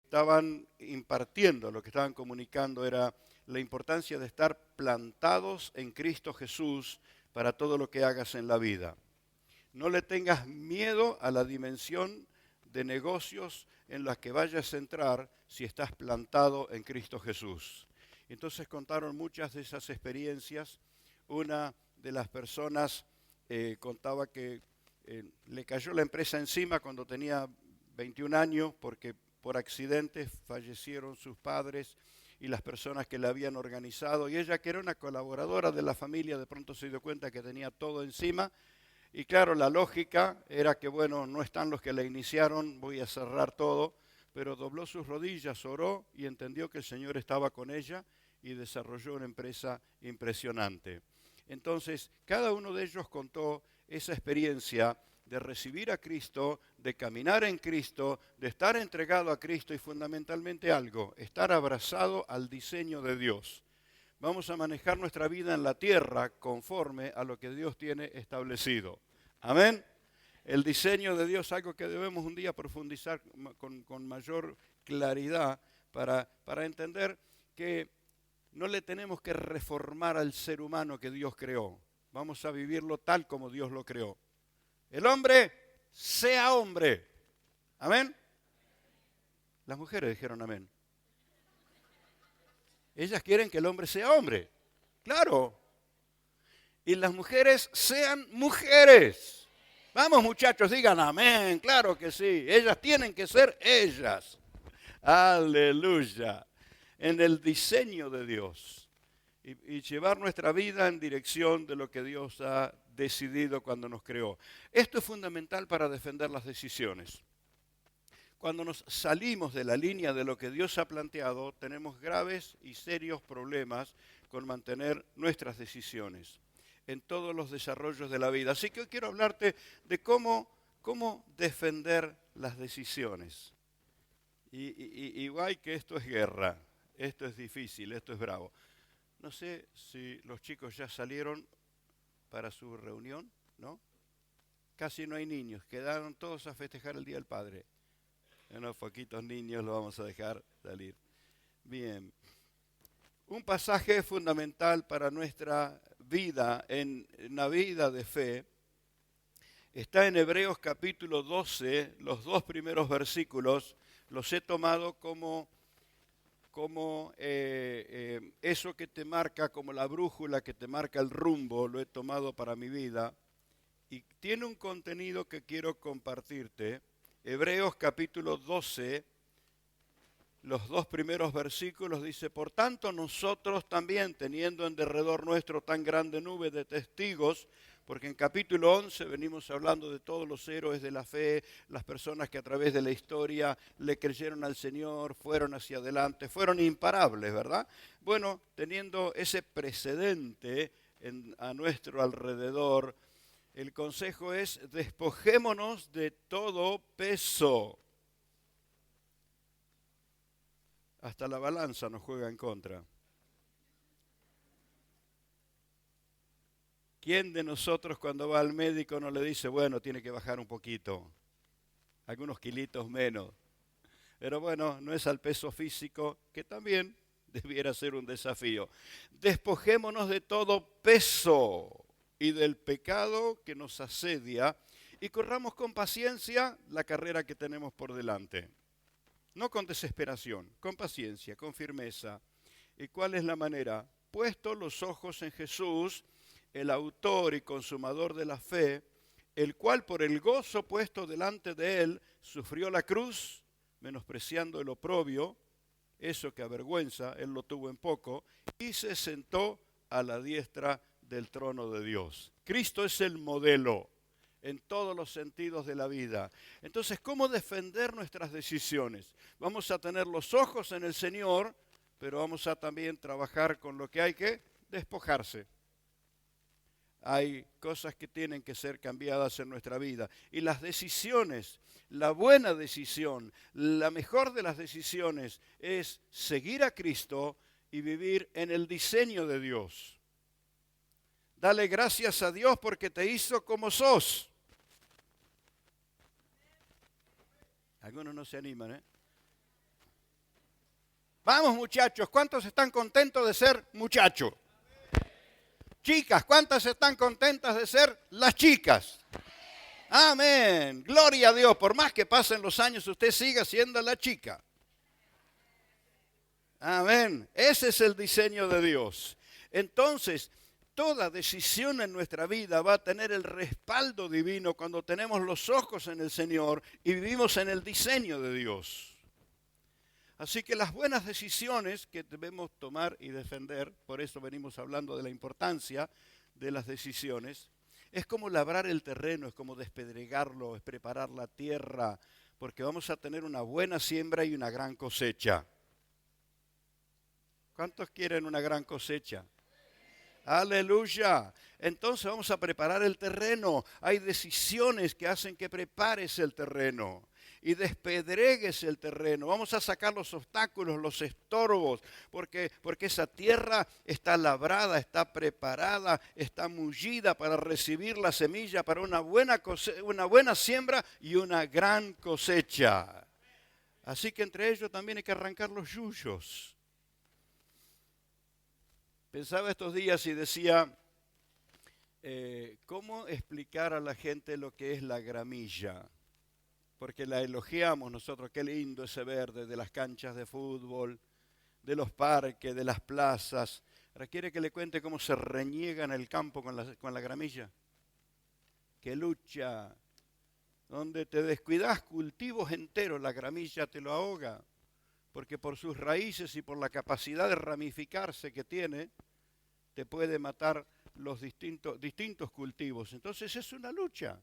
estaban impartiendo, lo que estaban comunicando era la importancia de estar plantados en Cristo Jesús para todo lo que hagas en la vida. No le tengas miedo a la dimensión de negocios en las que vayas a entrar si estás plantado en Cristo Jesús. Entonces contaron muchas de esas experiencias. Una de las personas contaba que le cayó la empresa encima cuando tenía 21 años porque por accidente fallecieron sus padres y las personas que la habían organizado. Y ella, que era una colaboradora de la familia, de pronto se dio cuenta que tenía todo encima. Y claro, la lógica era que, bueno, no están los que la iniciaron, voy a cerrar todo. Pero dobló sus rodillas, oró y entendió que el Señor estaba con ella y desarrolló una empresa impresionante. Entonces, cada uno de ellos contó esa experiencia de recibir a Cristo, de caminar en Cristo, de estar entregado a Cristo y fundamentalmente algo, estar abrazado al diseño de Dios. Vamos a manejar nuestra vida en la tierra conforme a lo que Dios tiene establecido. Amén. El diseño de Dios es algo que debemos un día profundizar con mayor claridad para entender que no le tenemos que reformar al ser humano que Dios creó. Vamos a vivirlo tal como Dios lo creó. El hombre sea hombre. Amén. Las mujeres dijeron amén. Ellas quieren que el hombre sea hombre. Claro. Y las mujeres sean mujeres. Vamos muchachos, digan amén. Claro que sí. Ellas tienen que ser ellas. Aleluya. En el diseño de Dios. Y llevar nuestra vida en dirección de lo que Dios ha decidido cuando nos creó. Esto es fundamental para defender las decisiones. Cuando nos salimos de la línea de lo que Dios ha planteado, tenemos graves y serios problemas con mantener nuestras decisiones en todos los desarrollos de la vida. Así que hoy quiero hablarte de cómo defender las decisiones. Y guay que esto es guerra, esto es difícil, esto es bravo. No sé si los chicos ya salieron para su reunión, ¿no? Casi no hay niños, quedaron todos a festejar el Día del Padre. Unos poquitos niños los vamos a dejar salir. Bien. Un pasaje fundamental para nuestra vida, en la vida de fe, está en Hebreos capítulo 12, los 2 primeros versículos. Los he tomado como eso que te marca, como la brújula que te marca el rumbo, lo he tomado para mi vida. Y tiene un contenido que quiero compartirte. Hebreos capítulo 12, los 2 primeros versículos, dice: por tanto nosotros también, teniendo en derredor nuestro tan grande nube de testigos, porque en capítulo 11 venimos hablando de todos los héroes de la fe, las personas que a través de la historia le creyeron al Señor, fueron hacia adelante, fueron imparables, ¿verdad? Bueno, teniendo ese precedente a nuestro alrededor, el consejo es: despojémonos de todo peso. Hasta la balanza nos juega en contra. ¿Quién de nosotros cuando va al médico no le dice, bueno, tiene que bajar un poquito, algunos kilitos menos? Pero bueno, no es al peso físico, que también debiera ser un desafío. Despojémonos de todo peso y del pecado que nos asedia y corramos con paciencia la carrera que tenemos por delante. No con desesperación, con paciencia, con firmeza. ¿Y cuál es la manera? Puesto los ojos en Jesús, el autor y consumador de la fe, el cual por el gozo puesto delante de él sufrió la cruz, menospreciando el oprobio, eso que avergüenza, él lo tuvo en poco, y se sentó a la diestra del trono de Dios. Cristo es el modelo en todos los sentidos de la vida. Entonces, ¿cómo defender nuestras decisiones? Vamos a tener los ojos en el Señor, pero vamos a también trabajar con lo que hay que despojarse. Hay cosas que tienen que ser cambiadas en nuestra vida. Y las decisiones, la buena decisión, la mejor de las decisiones es seguir a Cristo y vivir en el diseño de Dios. Dale gracias a Dios porque te hizo como sos. Algunos no se animan, ¿eh? Vamos muchachos, ¿cuántos están contentos de ser muchachos? Chicas, ¿cuántas están contentas de ser las chicas? Amén, gloria a Dios, por más que pasen los años usted siga siendo la chica. Amén, ese es el diseño de Dios. Entonces, toda decisión en nuestra vida va a tener el respaldo divino cuando tenemos los ojos en el Señor y vivimos en el diseño de Dios. Así que las buenas decisiones que debemos tomar y defender, por eso venimos hablando de la importancia de las decisiones, es como labrar el terreno, es como despedregarlo, es preparar la tierra, porque vamos a tener una buena siembra y una gran cosecha. ¿Cuántos quieren una gran cosecha? Aleluya. Entonces vamos a preparar el terreno. Hay decisiones que hacen que prepares el terreno y despedregues el terreno. Vamos a sacar los obstáculos, los estorbos, porque esa tierra está labrada, está preparada, está mullida para recibir la semilla para una buena siembra y una gran cosecha. Así que entre ellos también hay que arrancar los yuyos. Pensaba estos días y decía, ¿cómo explicar a la gente lo que es la gramilla? Porque la elogiamos nosotros, qué lindo ese verde de las canchas de fútbol, de los parques, de las plazas. Ahora, ¿quiere que le cuente cómo se reniega en el campo con la gramilla? Que lucha. Donde te descuidas cultivos enteros, la gramilla te lo ahoga. Porque por sus raíces y por la capacidad de ramificarse que tiene, te puede matar los distintos cultivos. Entonces es una lucha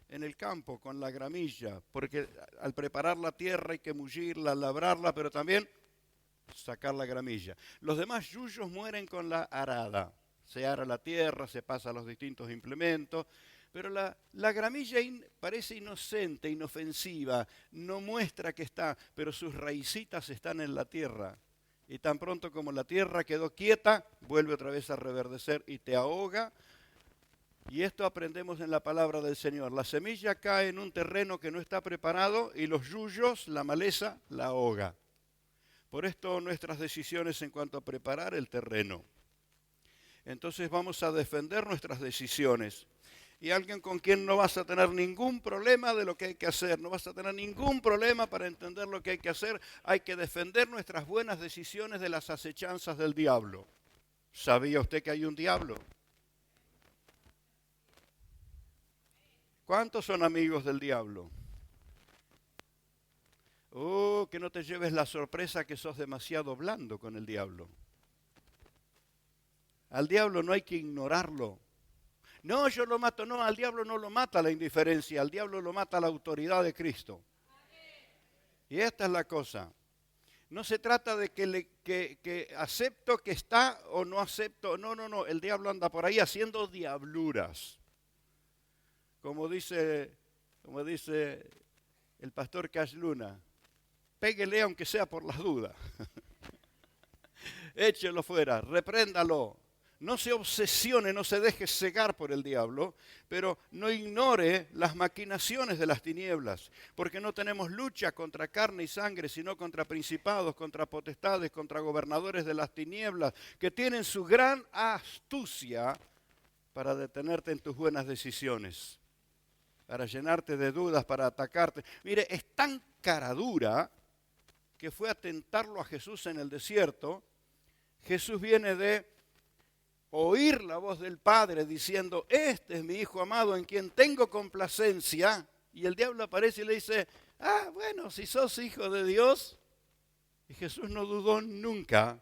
en el campo con la gramilla, porque al preparar la tierra hay que mullirla, labrarla, pero también sacar la gramilla. Los demás yuyos mueren con la arada. Se ara la tierra, se pasa a los distintos implementos, pero la gramilla parece inocente, inofensiva, no muestra que está, pero sus raícitas están en la tierra. Y tan pronto como la tierra quedó quieta, vuelve otra vez a reverdecer y te ahoga. Y esto aprendemos en la palabra del Señor. La semilla cae en un terreno que no está preparado y los yuyos, la maleza, la ahoga. Por esto nuestras decisiones en cuanto a preparar el terreno. Entonces vamos a defender nuestras decisiones. Y alguien con quien no vas a tener ningún problema de lo que hay que hacer, no vas a tener ningún problema para entender lo que hay que hacer. Hay que defender nuestras buenas decisiones de las acechanzas del diablo. ¿Sabía usted que hay un diablo? ¿Cuántos son amigos del diablo? Que no te lleves la sorpresa que sos demasiado blando con el diablo. Al diablo no hay que ignorarlo. No, yo lo mato. No, al diablo no lo mata la indiferencia, al diablo lo mata la autoridad de Cristo. Y esta es la cosa. No se trata de que acepto que está o no acepto. No. El diablo anda por ahí haciendo diabluras. Como dice el pastor Cash Luna, péguele aunque sea por las dudas. Échelo fuera, repréndalo. No se obsesione, no se deje cegar por el diablo, pero no ignore las maquinaciones de las tinieblas, porque no tenemos lucha contra carne y sangre, sino contra principados, contra potestades, contra gobernadores de las tinieblas, que tienen su gran astucia para detenerte en tus buenas decisiones, para llenarte de dudas, para atacarte. Mire, es tan cara dura que fue a tentarlo a Jesús en el desierto. Jesús viene de oír la voz del Padre diciendo, este es mi Hijo amado en quien tengo complacencia. Y el diablo aparece y le dice, bueno, si sos hijo de Dios. Y Jesús no dudó nunca,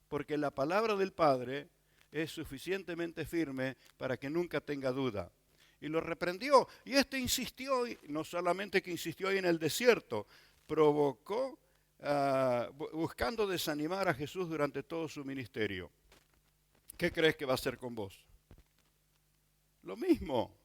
porque la palabra del Padre es suficientemente firme para que nunca tenga duda. Y lo reprendió. Y este insistió, no solamente que insistió ahí en el desierto, provocó, buscando desanimar a Jesús durante todo su ministerio. ¿Qué crees que va a hacer con vos? Lo mismo.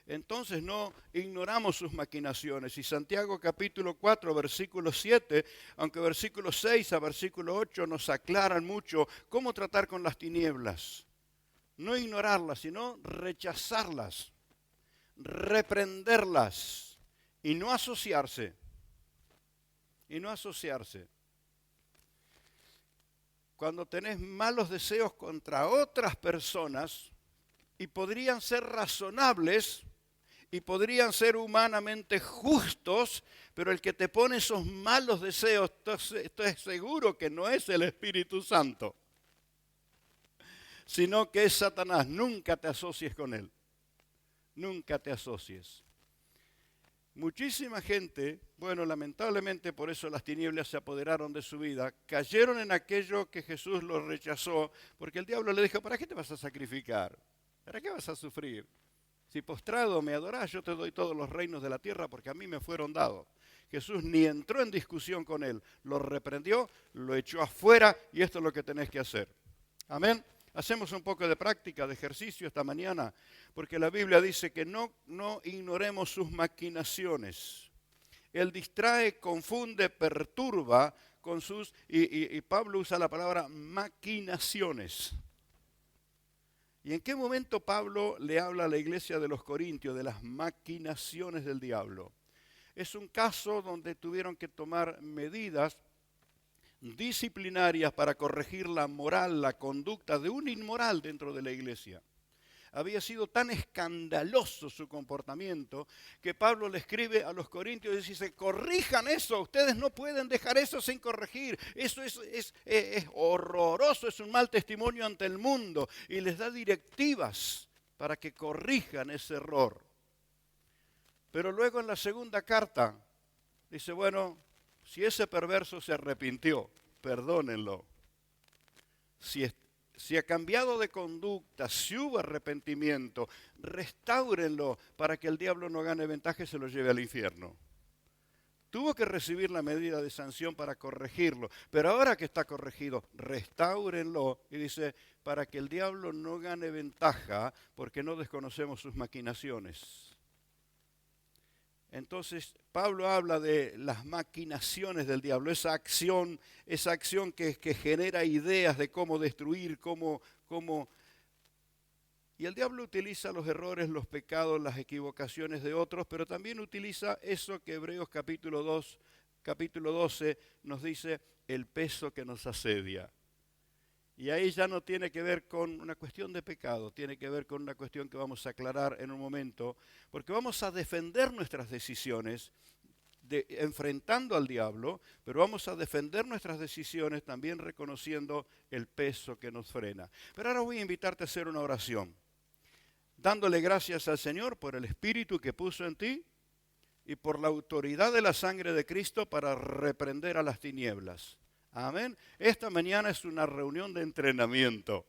Entonces no ignoramos sus maquinaciones. Y Santiago capítulo 4, versículo 7, aunque versículo 6 a versículo 8 nos aclaran mucho cómo tratar con las tinieblas. No ignorarlas, sino rechazarlas, reprenderlas y no asociarse. cuando tenés malos deseos contra otras personas y podrían ser razonables y podrían ser humanamente justos, pero el que te pone esos malos deseos, estoy seguro que no es el Espíritu Santo, sino que es Satanás. Nunca te asocies con él. Nunca te asocies. Muchísima gente, bueno, lamentablemente por eso las tinieblas se apoderaron de su vida, cayeron en aquello que Jesús los rechazó, porque el diablo le dijo, ¿para qué te vas a sacrificar? ¿Para qué vas a sufrir? Si postrado me adorás, yo te doy todos los reinos de la tierra porque a mí me fueron dados. Jesús ni entró en discusión con él, lo reprendió, lo echó afuera y esto es lo que tenés que hacer. Amén. Hacemos un poco de práctica, de ejercicio esta mañana, porque la Biblia dice que no ignoremos sus maquinaciones. Él distrae, confunde, perturba con sus, y Pablo usa la palabra maquinaciones. ¿Y en qué momento Pablo le habla a la iglesia de los Corintios de las maquinaciones del diablo? Es un caso donde tuvieron que tomar medidas disciplinarias para corregir la moral, la conducta de un inmoral dentro de la iglesia. Había sido tan escandaloso su comportamiento que Pablo le escribe a los corintios y dice, corrijan eso, ustedes no pueden dejar eso sin corregir, eso es horroroso, es un mal testimonio ante el mundo, y les da directivas para que corrijan ese error. Pero luego en la segunda carta dice, bueno, si ese perverso se arrepintió, perdónenlo. Si ha cambiado de conducta, si hubo arrepentimiento, restáurenlo para que el diablo no gane ventaja y se lo lleve al infierno. Tuvo que recibir la medida de sanción para corregirlo, pero ahora que está corregido, restáurenlo. Y dice, para que el diablo no gane ventaja porque no desconocemos sus maquinaciones. Entonces, Pablo habla de las maquinaciones del diablo, esa acción que genera ideas de cómo destruir, cómo. Y el diablo utiliza los errores, los pecados, las equivocaciones de otros, pero también utiliza eso que Hebreos capítulo 12 nos dice, el peso que nos asedia. Y ahí ya no tiene que ver con una cuestión de pecado, tiene que ver con una cuestión que vamos a aclarar en un momento, porque vamos a defender nuestras decisiones enfrentando al diablo, pero vamos a defender nuestras decisiones también reconociendo el peso que nos frena. Pero ahora voy a invitarte a hacer una oración, dándole gracias al Señor por el Espíritu que puso en ti y por la autoridad de la sangre de Cristo para reprender a las tinieblas. Amén. Esta mañana es una reunión de entrenamiento.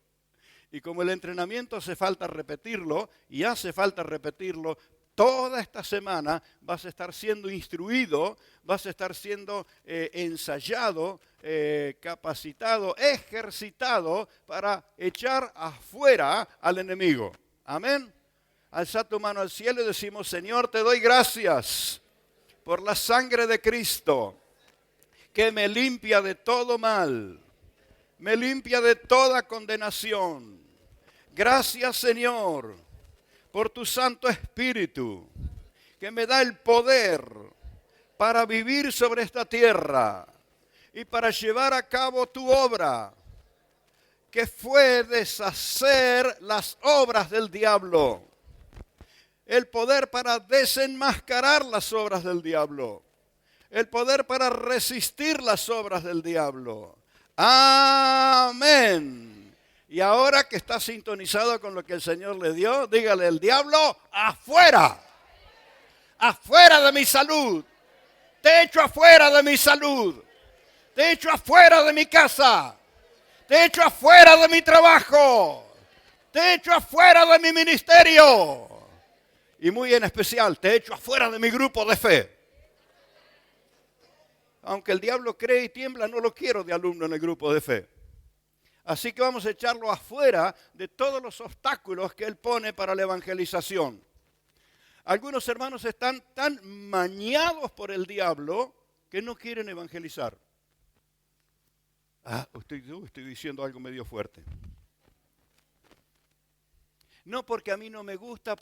Y como el entrenamiento hace falta repetirlo, y hace falta repetirlo, toda esta semana vas a estar siendo instruido, vas a estar siendo ensayado, capacitado, ejercitado para echar afuera al enemigo. Amén. Alza tu mano al cielo y decimos, Señor, te doy gracias por la sangre de Cristo, que me limpia de todo mal, me limpia de toda condenación. Gracias, Señor, por tu Santo Espíritu, que me da el poder para vivir sobre esta tierra y para llevar a cabo tu obra, que fue deshacer las obras del diablo, el poder para desenmascarar las obras del diablo, el poder para resistir las obras del diablo. Amén. Y ahora que está sintonizado con lo que el Señor le dio, dígale al diablo, afuera. Afuera de mi salud. Te echo afuera de mi salud. Te echo afuera de mi casa. Te echo afuera de mi trabajo. Te echo afuera de mi ministerio. Y muy en especial, te echo afuera de mi grupo de fe. Aunque el diablo cree y tiembla, no lo quiero de alumno en el grupo de fe. Así que vamos a echarlo afuera de todos los obstáculos que él pone para la evangelización. Algunos hermanos están tan mañados por el diablo que no quieren evangelizar. Estoy diciendo algo medio fuerte. No porque a mí no me gusta,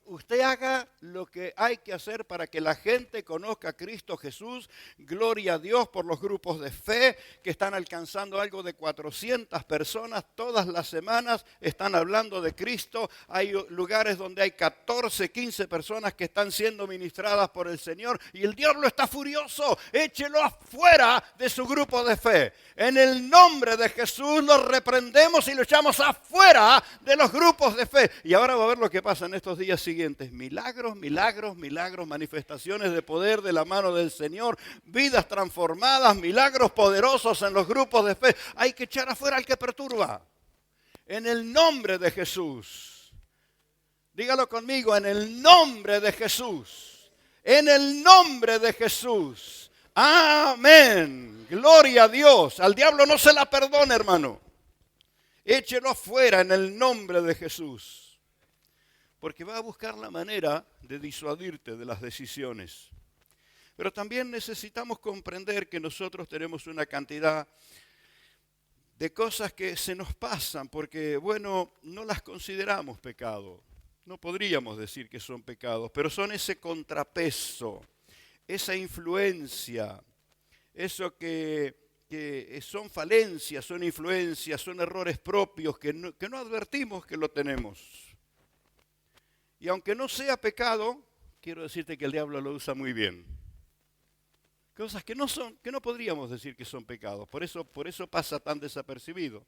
usted haga lo que hay que hacer para que la gente conozca a Cristo Jesús. Gloria a Dios por los grupos de fe que están alcanzando algo de 400 personas. Todas las semanas están hablando de Cristo. Hay lugares donde hay 14, 15 personas que están siendo ministradas por el Señor. Y el diablo está furioso. Échelo afuera de su grupo de fe. En el nombre de Jesús lo reprendemos y lo echamos afuera de los grupos de fe. Y ahora va a ver lo que pasa en estos días siguientes. Milagros, milagros, milagros, manifestaciones de poder de la mano del Señor, vidas transformadas, milagros poderosos en los grupos de fe. Hay que echar afuera al que perturba. En el nombre de Jesús. Dígalo conmigo, en el nombre de Jesús. En el nombre de Jesús. Amén. Gloria a Dios. Al diablo no se la perdona, hermano. Échelo afuera en el nombre de Jesús. Porque va a buscar la manera de disuadirte de las decisiones. Pero también necesitamos comprender que nosotros tenemos una cantidad de cosas que se nos pasan porque, bueno, no las consideramos pecado. No podríamos decir que son pecados, pero son ese contrapeso, esa influencia, eso que son falencias, son influencias, son errores propios que no advertimos que lo tenemos. Y aunque no sea pecado, quiero decirte que el diablo lo usa muy bien. Cosas que no podríamos decir que son pecados, por eso pasa tan desapercibido.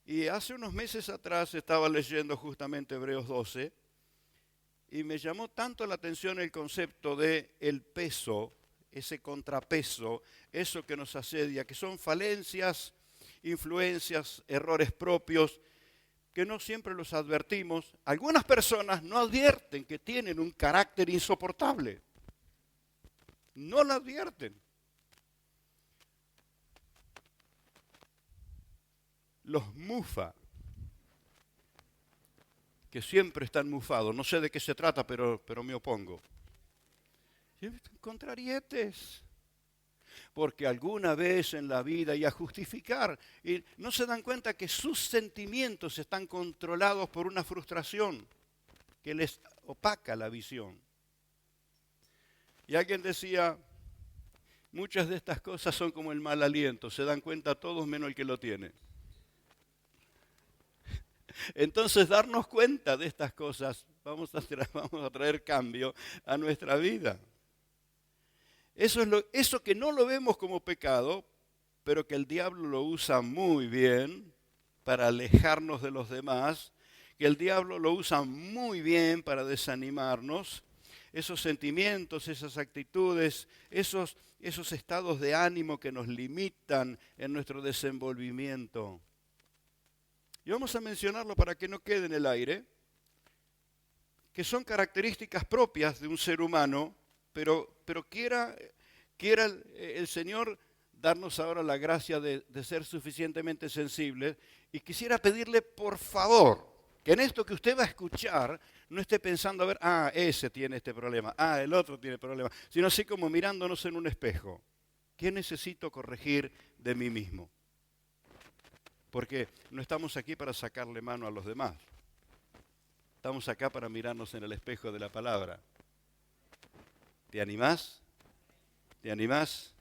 Y hace unos meses atrás estaba leyendo justamente Hebreos 12 y me llamó tanto la atención el concepto de el peso, ese contrapeso, eso que nos asedia, que son falencias, influencias, errores propios, que no siempre los advertimos. Algunas personas no advierten que tienen un carácter insoportable. No lo advierten. Los mufa, que siempre están mufados. No sé de qué se trata, pero me opongo. Contrarietes. Porque alguna vez en la vida, y a justificar, y no se dan cuenta que sus sentimientos están controlados por una frustración que les opaca la visión. Y alguien decía, muchas de estas cosas son como el mal aliento, se dan cuenta todos menos el que lo tiene. Entonces, darnos cuenta de estas cosas, vamos a traer cambio a nuestra vida. Eso que no lo vemos como pecado, pero que el diablo lo usa muy bien para alejarnos de los demás, que el diablo lo usa muy bien para desanimarnos, esos sentimientos, esas actitudes, esos estados de ánimo que nos limitan en nuestro desenvolvimiento. Y vamos a mencionarlo para que no quede en el aire, que son características propias de un ser humano, pero quiera el Señor darnos ahora la gracia de ser suficientemente sensibles, y quisiera pedirle por favor que en esto que usted va a escuchar no esté pensando, a ver, ese tiene este problema, el otro tiene problema, sino así como mirándonos en un espejo. ¿Qué necesito corregir de mí mismo? Porque no estamos aquí para sacarle mano a los demás. Estamos acá para mirarnos en el espejo de la palabra. ¿Te animás? ¿Te animás?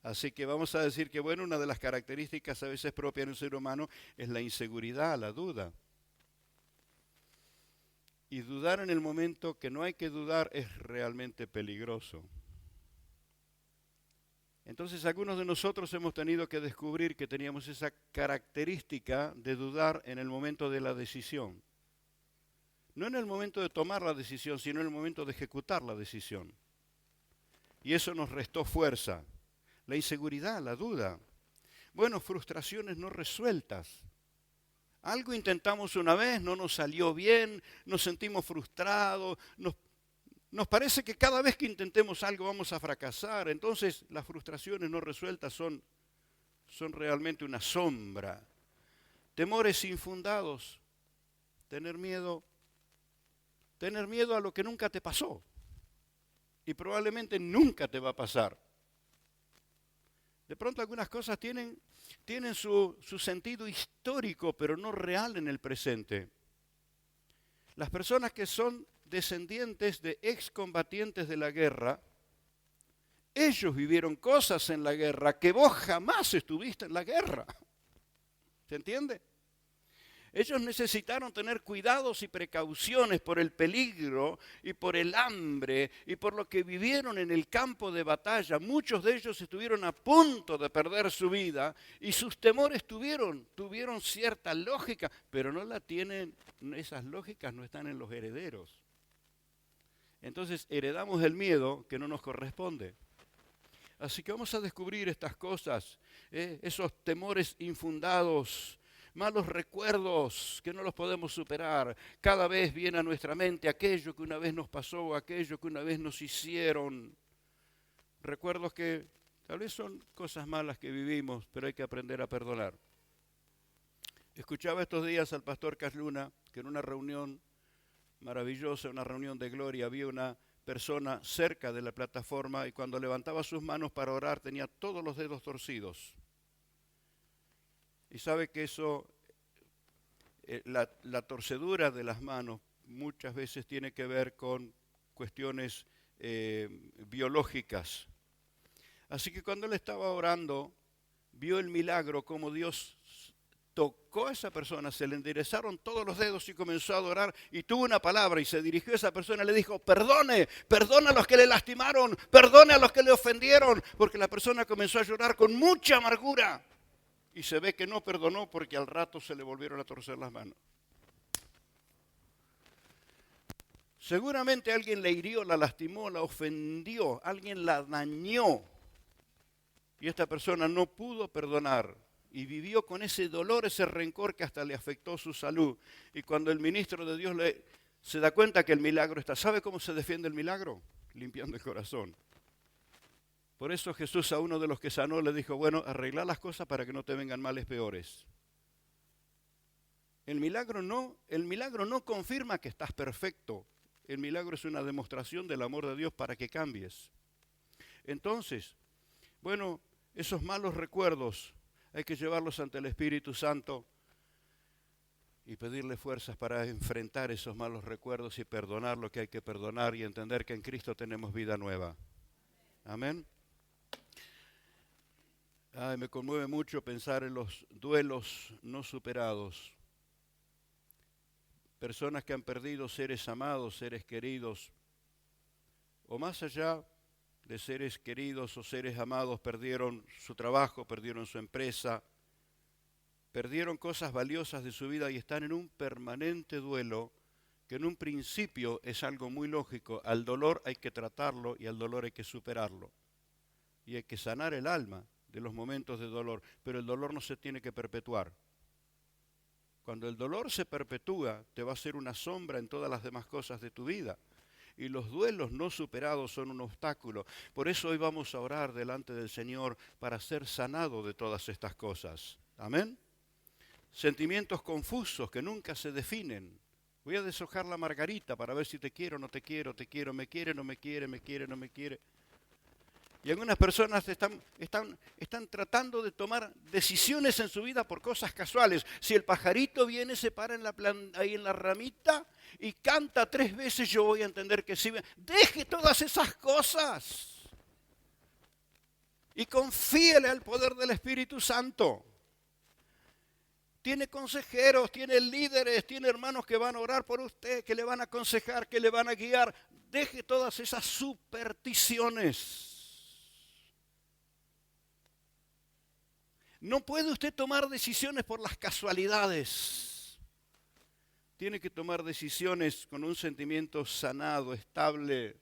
Así que vamos a decir que, bueno, una de las características a veces propias de un ser humano es la inseguridad, la duda. Y dudar en el momento que no hay que dudar es realmente peligroso. Entonces, algunos de nosotros hemos tenido que descubrir que teníamos esa característica de dudar en el momento de la decisión. No en el momento de tomar la decisión, sino en el momento de ejecutar la decisión. Y eso nos restó fuerza. La inseguridad, la duda. Bueno, frustraciones no resueltas. Algo intentamos una vez, no nos salió bien, nos sentimos frustrados, nos parece que cada vez que intentemos algo vamos a fracasar. Entonces las frustraciones no resueltas son realmente una sombra. Temores infundados, tener miedo a lo que nunca te pasó y probablemente nunca te va a pasar. De pronto algunas cosas tienen su sentido histórico, pero no real en el presente. Las personas que son descendientes de excombatientes de la guerra, ellos vivieron cosas en la guerra que vos jamás estuviste en la guerra. ¿Se entiende? Ellos necesitaron tener cuidados y precauciones por el peligro y por el hambre y por lo que vivieron en el campo de batalla. Muchos de ellos estuvieron a punto de perder su vida y sus temores tuvieron cierta lógica, pero no la tienen, esas lógicas no están en los herederos. Entonces heredamos el miedo que no nos corresponde. Así que vamos a descubrir estas cosas, esos temores infundados, malos recuerdos que no los podemos superar. Cada vez viene a nuestra mente aquello que una vez nos pasó, aquello que una vez nos hicieron. Recuerdos que tal vez son cosas malas que vivimos, pero hay que aprender a perdonar. Escuchaba estos días al pastor Casluna que en una reunión maravillosa, una reunión de gloria, había una persona cerca de la plataforma y cuando levantaba sus manos para orar tenía todos los dedos torcidos. Y sabe que eso, la torcedura de las manos muchas veces tiene que ver con cuestiones biológicas. Así que cuando él estaba orando, vio el milagro, como Dios tocó a esa persona, se le enderezaron todos los dedos y comenzó a adorar y tuvo una palabra y se dirigió a esa persona y le dijo, perdone a los que le lastimaron, perdone a los que le ofendieron, porque la persona comenzó a llorar con mucha amargura. Y se ve que no perdonó porque al rato se le volvieron a torcer las manos. Seguramente alguien le hirió, la lastimó, la ofendió, alguien la dañó. Y esta persona no pudo perdonar y vivió con ese dolor, ese rencor que hasta le afectó su salud. Y cuando el ministro de Dios se da cuenta que el milagro está, ¿sabe cómo se defiende el milagro? Limpiando el corazón. Por eso Jesús a uno de los que sanó le dijo, bueno, arregla las cosas para que no te vengan males peores. El milagro no confirma que estás perfecto. El milagro es una demostración del amor de Dios para que cambies. Entonces, bueno, esos malos recuerdos hay que llevarlos ante el Espíritu Santo y pedirle fuerzas para enfrentar esos malos recuerdos y perdonar lo que hay que perdonar y entender que en Cristo tenemos vida nueva. Amén. Ay, me conmueve mucho pensar en los duelos no superados. Personas que han perdido seres amados, seres queridos, o más allá de seres queridos o seres amados, perdieron su trabajo, perdieron su empresa, perdieron cosas valiosas de su vida y están en un permanente duelo que en un principio es algo muy lógico. Al dolor hay que tratarlo y al dolor hay que superarlo. Y hay que sanar el alma de los momentos de dolor, pero el dolor no se tiene que perpetuar. Cuando el dolor se perpetúa, te va a hacer una sombra en todas las demás cosas de tu vida. Y los duelos no superados son un obstáculo. Por eso hoy vamos a orar delante del Señor para ser sanado de todas estas cosas. Amén. Sentimientos confusos que nunca se definen. Voy a deshojar la margarita para ver si te quiero, no te quiero, te quiero, me quiere, no me quiere, me quiere, no me quiere. Y algunas personas están tratando de tomar decisiones en su vida por cosas casuales. Si el pajarito viene, se para ahí en la ramita y canta 3 veces, yo voy a entender que sí. Deje todas esas cosas y confíele al poder del Espíritu Santo. Tiene consejeros, tiene líderes, tiene hermanos que van a orar por usted, que le van a aconsejar, que le van a guiar. Deje todas esas supersticiones. No puede usted tomar decisiones por las casualidades. Tiene que tomar decisiones con un sentimiento sanado, estable.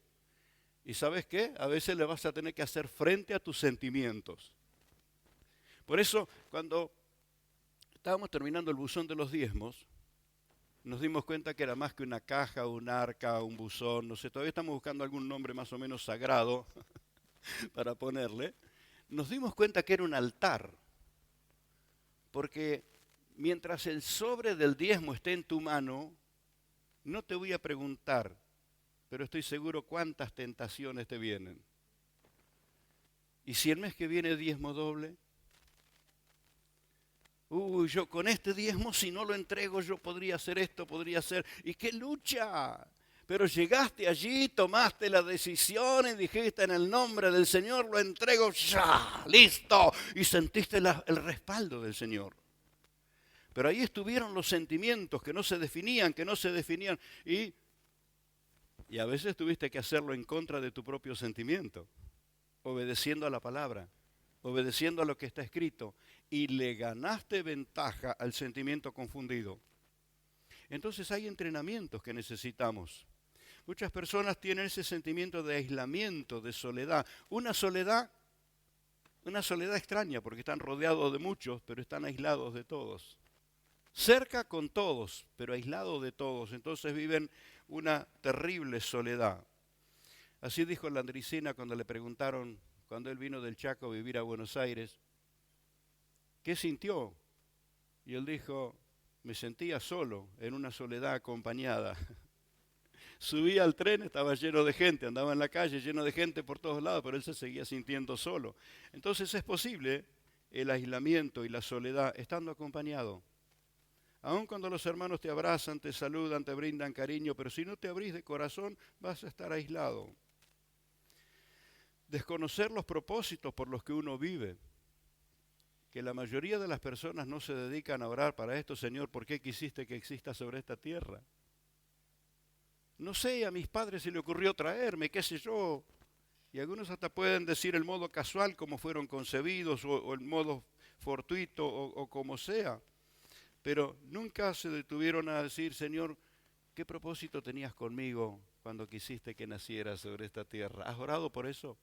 ¿Y sabes qué? A veces le vas a tener que hacer frente a tus sentimientos. Por eso, cuando estábamos terminando el buzón de los diezmos, nos dimos cuenta que era más que una caja, un arca, un buzón, no sé, todavía estamos buscando algún nombre más o menos sagrado para ponerle. Nos dimos cuenta que era un altar. Porque mientras el sobre del diezmo esté en tu mano, no te voy a preguntar, pero estoy seguro cuántas tentaciones te vienen. ¿Y si el mes que viene diezmo doble? Yo con este diezmo, si no lo entrego, yo podría hacer esto, podría hacer. ¿Y qué lucha? Pero llegaste allí, tomaste la decisión y dijiste: en el nombre del Señor lo entrego ya, listo. Y sentiste el respaldo del Señor. Pero ahí estuvieron los sentimientos que no se definían, y a veces tuviste que hacerlo en contra de tu propio sentimiento, obedeciendo a la palabra, obedeciendo a lo que está escrito, y le ganaste ventaja al sentimiento confundido. Entonces hay entrenamientos que necesitamos. Muchas personas tienen ese sentimiento de aislamiento, de soledad. Una soledad extraña, porque están rodeados de muchos, pero están aislados de todos. Cerca con todos, pero aislados de todos. Entonces viven una terrible soledad. Así dijo Landricina cuando le preguntaron, cuando él vino del Chaco a vivir a Buenos Aires, ¿qué sintió? Y él dijo: me sentía solo, en una soledad acompañada. Subía al tren, estaba lleno de gente, andaba en la calle lleno de gente por todos lados, pero él se seguía sintiendo solo. Entonces es posible el aislamiento y la soledad estando acompañado. Aun cuando los hermanos te abrazan, te saludan, te brindan cariño, pero si no te abrís de corazón, vas a estar aislado. Desconocer los propósitos por los que uno vive. Que la mayoría de las personas no se dedican a orar para esto: Señor, ¿por qué quisiste que exista sobre esta tierra? No sé, a mis padres se le ocurrió traerme, qué sé yo. Y algunos hasta pueden decir el modo casual como fueron concebidos, o el modo fortuito, o como sea. Pero nunca se detuvieron a decir: Señor, ¿qué propósito tenías conmigo cuando quisiste que naciera sobre esta tierra? ¿Has orado por eso?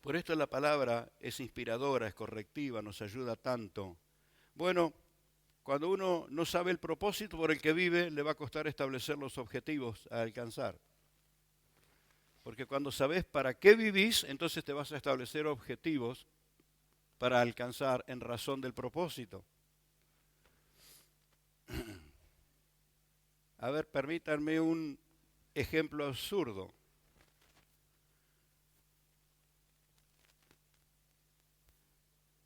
Por esto la palabra es inspiradora, es correctiva, nos ayuda tanto. Bueno, cuando uno no sabe el propósito por el que vive, le va a costar establecer los objetivos a alcanzar. Porque cuando sabes para qué vivís, entonces te vas a establecer objetivos para alcanzar en razón del propósito. A ver, permítanme un ejemplo absurdo.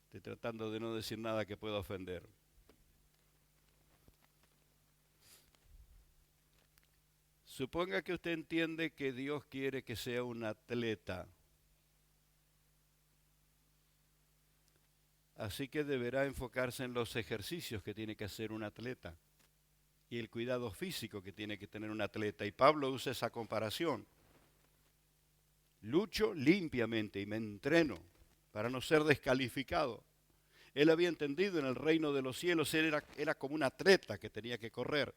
Estoy tratando de no decir nada que pueda ofender. Suponga que usted entiende que Dios quiere que sea un atleta. Así que deberá enfocarse en los ejercicios que tiene que hacer un atleta y el cuidado físico que tiene que tener un atleta. Y Pablo usa esa comparación. Lucho limpiamente y me entreno para no ser descalificado. Él había entendido en el reino de los cielos, él era como un atleta que tenía que correr.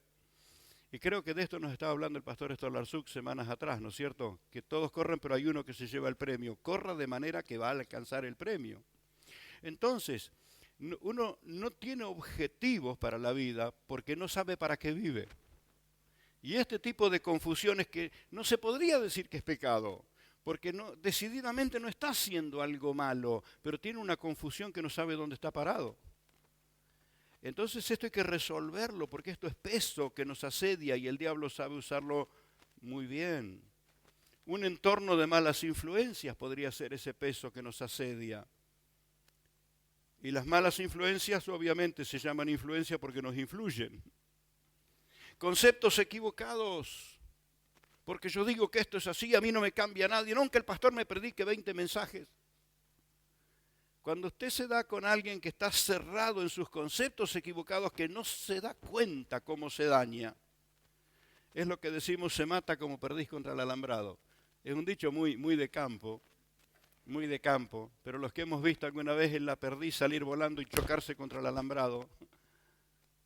Y creo que de esto nos estaba hablando el pastor Stolarczuk semanas atrás, ¿no es cierto? Que todos corren, pero hay uno que se lleva el premio. Corra de manera que va a alcanzar el premio. Entonces, uno no tiene objetivos para la vida porque no sabe para qué vive. Y este tipo de confusiones que no se podría decir que es pecado, porque decididamente no está haciendo algo malo, pero tiene una confusión que no sabe dónde está parado. Entonces esto hay que resolverlo, porque esto es peso que nos asedia y el diablo sabe usarlo muy bien. Un entorno de malas influencias podría ser ese peso que nos asedia. Y las malas influencias obviamente se llaman influencia porque nos influyen. Conceptos equivocados, porque yo digo que esto es así, a mí no me cambia nadie, no aunque el pastor me predique 20 mensajes. Cuando usted se da con alguien que está cerrado en sus conceptos equivocados, que no se da cuenta cómo se daña, es lo que decimos: se mata como perdiz contra el alambrado. Es un dicho muy de campo, pero los que hemos visto alguna vez en la perdiz salir volando y chocarse contra el alambrado,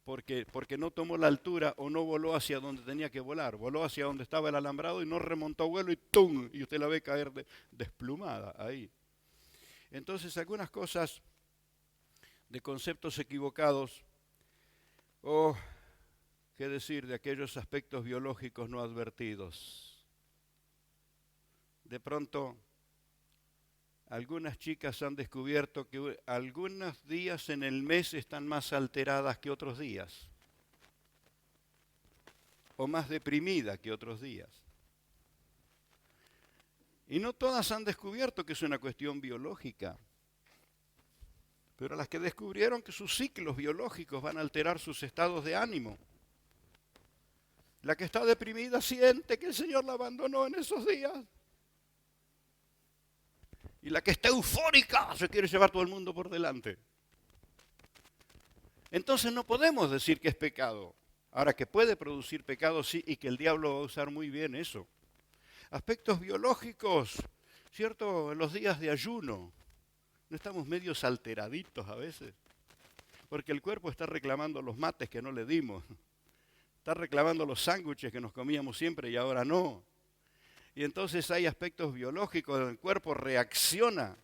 porque no tomó la altura o no voló hacia donde tenía que volar, voló hacia donde estaba el alambrado y no remontó vuelo y ¡tum! Y usted la ve caer desplumada ahí. Entonces, algunas cosas de conceptos equivocados, qué decir de aquellos aspectos biológicos no advertidos. De pronto, algunas chicas han descubierto que algunos días en el mes están más alteradas que otros días, o más deprimidas que otros días. Y no todas han descubierto que es una cuestión biológica. Pero las que descubrieron que sus ciclos biológicos van a alterar sus estados de ánimo. La que está deprimida siente que el Señor la abandonó en esos días. Y la que está eufórica se quiere llevar todo el mundo por delante. Entonces no podemos decir que es pecado. Ahora, que puede producir pecado, sí, y que el diablo va a usar muy bien eso. Aspectos biológicos, ¿cierto? En los días de ayuno, ¿no estamos medios alteraditos a veces? Porque el cuerpo está reclamando los mates que no le dimos. Está reclamando los sándwiches que nos comíamos siempre y ahora no. Y entonces hay aspectos biológicos, el cuerpo reacciona.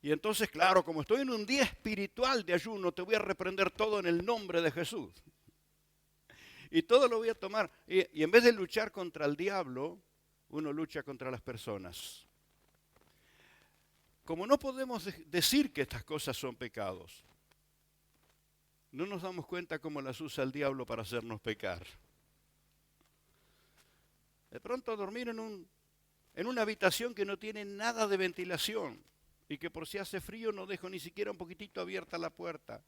Y entonces, claro, como estoy en un día espiritual de ayuno, te voy a reprender todo en el nombre de Jesús. Y todo lo voy a tomar. Y en vez de luchar contra el diablo, uno lucha contra las personas. Como no podemos decir que estas cosas son pecados, no nos damos cuenta cómo las usa el diablo para hacernos pecar. De pronto dormir en una habitación que no tiene nada de ventilación y que por si hace frío no dejo ni siquiera un poquitito abierta la puerta.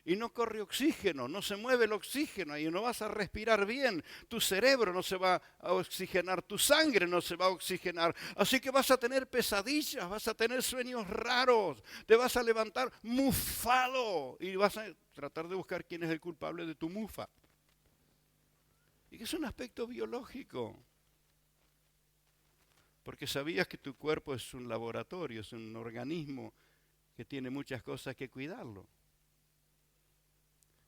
Y no corre oxígeno, no se mueve el oxígeno y no vas a respirar bien. Tu cerebro no se va a oxigenar, tu sangre no se va a oxigenar. Así que vas a tener pesadillas, vas a tener sueños raros, te vas a levantar mufado y vas a tratar de buscar quién es el culpable de tu mufa. Y que es un aspecto biológico. Porque sabías que tu cuerpo es un laboratorio, es un organismo que tiene muchas cosas que cuidarlo.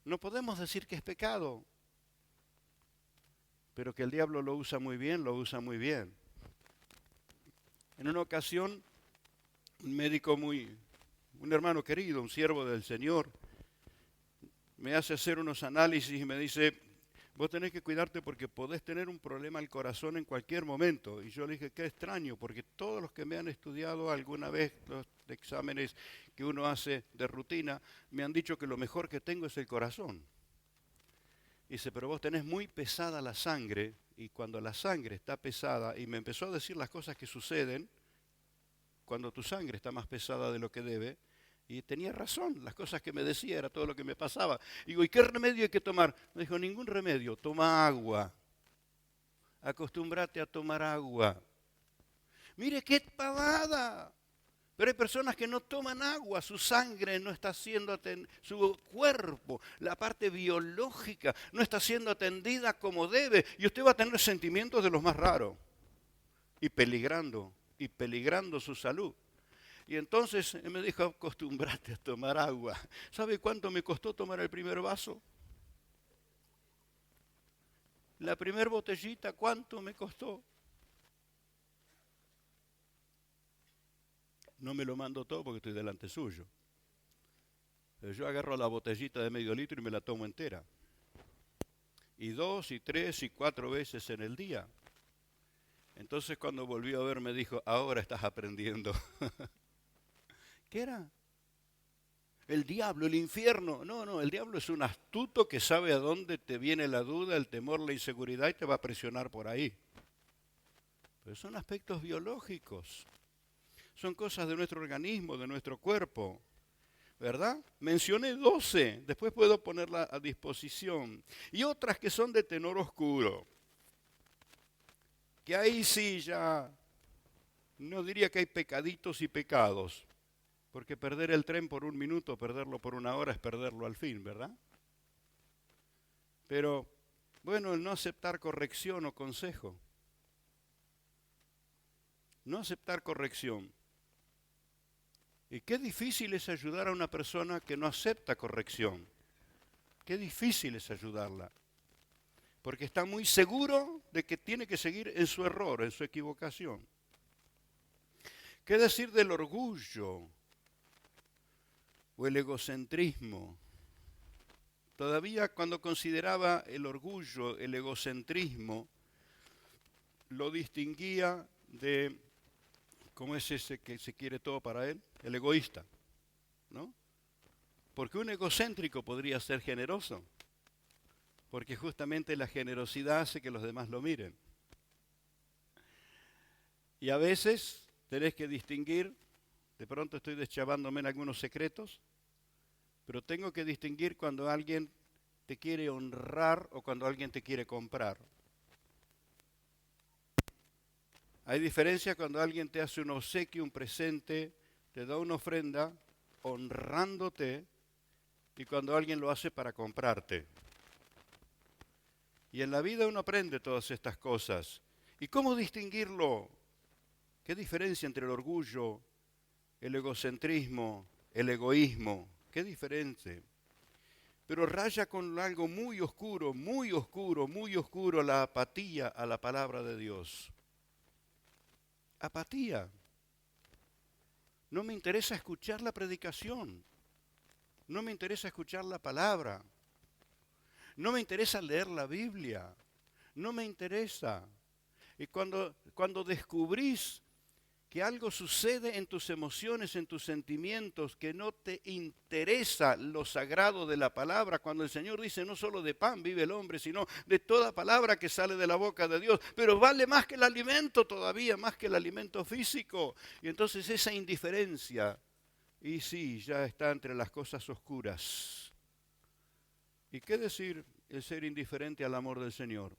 No podemos decir que es pecado, pero que el diablo lo usa muy bien, lo usa muy bien. En una ocasión, un médico un hermano querido, un siervo del Señor, me hace hacer unos análisis y me dice, vos tenés que cuidarte porque podés tener un problema al corazón en cualquier momento. Y yo le dije, qué extraño, porque todos los que me han estudiado alguna vez los exámenes que uno hace de rutina, me han dicho que lo mejor que tengo es el corazón. Dice, pero vos tenés muy pesada la sangre, y cuando la sangre está pesada, y me empezó a decir las cosas que suceden cuando tu sangre está más pesada de lo que debe, y tenía razón, las cosas que me decía era todo lo que me pasaba. Digo, ¿y qué remedio hay que tomar? Me dijo, ningún remedio, toma agua. Acostúmbrate a tomar agua. Mire qué pavada. Pero hay personas que no toman agua, su sangre no está siendo su cuerpo, la parte biológica, no está siendo atendida como debe. Y usted va a tener sentimientos de los más raros. Y peligrando su salud. Y entonces él me dijo, acostúmbrate a tomar agua. ¿Sabe cuánto me costó tomar el primer vaso? La primer botellita, ¿cuánto me costó? No me lo mando todo porque estoy delante suyo. Pero yo agarro la botellita de medio litro y me la tomo entera. Y 2, y 3, y 4 veces en el día. Entonces cuando volvió a ver me dijo, ahora estás aprendiendo. ¿Qué era? El diablo, el infierno. No, el diablo es un astuto que sabe a dónde te viene la duda, el temor, la inseguridad y te va a presionar por ahí. Pero son aspectos biológicos. Son cosas de nuestro organismo, de nuestro cuerpo. ¿Verdad? Mencioné 12, después puedo ponerla a disposición. Y otras que son de tenor oscuro. Que ahí sí ya, no diría que hay pecaditos y pecados. Porque perder el tren por 1 minuto, perderlo por 1 hora es perderlo al fin, ¿verdad? Pero, bueno, el no aceptar corrección o consejo. No aceptar corrección. Y qué difícil es ayudar a una persona que no acepta corrección. Qué difícil es ayudarla. Porque está muy seguro de que tiene que seguir en su error, en su equivocación. ¿Qué decir del orgullo o el egocentrismo? Todavía cuando consideraba el orgullo, el egocentrismo, lo distinguía de, ¿cómo es ese que se quiere todo para él? El egoísta, ¿no? Porque un egocéntrico podría ser generoso, porque justamente la generosidad hace que los demás lo miren. Y a veces tenés que distinguir, de pronto estoy deschavándome en algunos secretos, pero tengo que distinguir cuando alguien te quiere honrar o cuando alguien te quiere comprar. Hay diferencia cuando alguien te hace un obsequio, un presente, te da una ofrenda honrándote y cuando alguien lo hace para comprarte. Y en la vida uno aprende todas estas cosas. ¿Y cómo distinguirlo? ¿Qué diferencia entre el orgullo, el egocentrismo, el egoísmo? ¿Qué diferencia? Pero raya con algo muy oscuro, muy oscuro, muy oscuro, la apatía a la palabra de Dios. Apatía. No me interesa escuchar la predicación. No me interesa escuchar la palabra. No me interesa leer la Biblia. No me interesa. Y cuando descubrís que algo sucede en tus emociones, en tus sentimientos, que no te interesa lo sagrado de la palabra, cuando el Señor dice no solo de pan vive el hombre, sino de toda palabra que sale de la boca de Dios, pero vale más que el alimento todavía, más que el alimento físico. Y entonces esa indiferencia, y sí, ya está entre las cosas oscuras. ¿Y qué decir el ser indiferente al amor del Señor?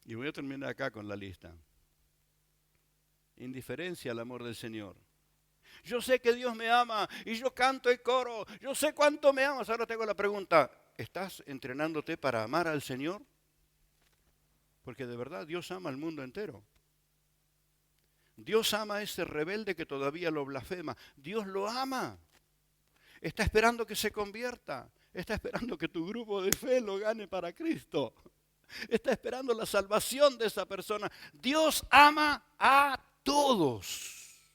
Y voy a terminar acá con la lista. Indiferencia al amor del Señor. Yo sé que Dios me ama y yo canto el coro, yo sé cuánto me amas. Ahora tengo la pregunta, ¿estás entrenándote para amar al Señor? Porque de verdad Dios ama al mundo entero. Dios ama a ese rebelde que todavía lo blasfema. Dios lo ama. Está esperando que se convierta. Está esperando que tu grupo de fe lo gane para Cristo. Está esperando la salvación de esa persona. Dios ama a todos.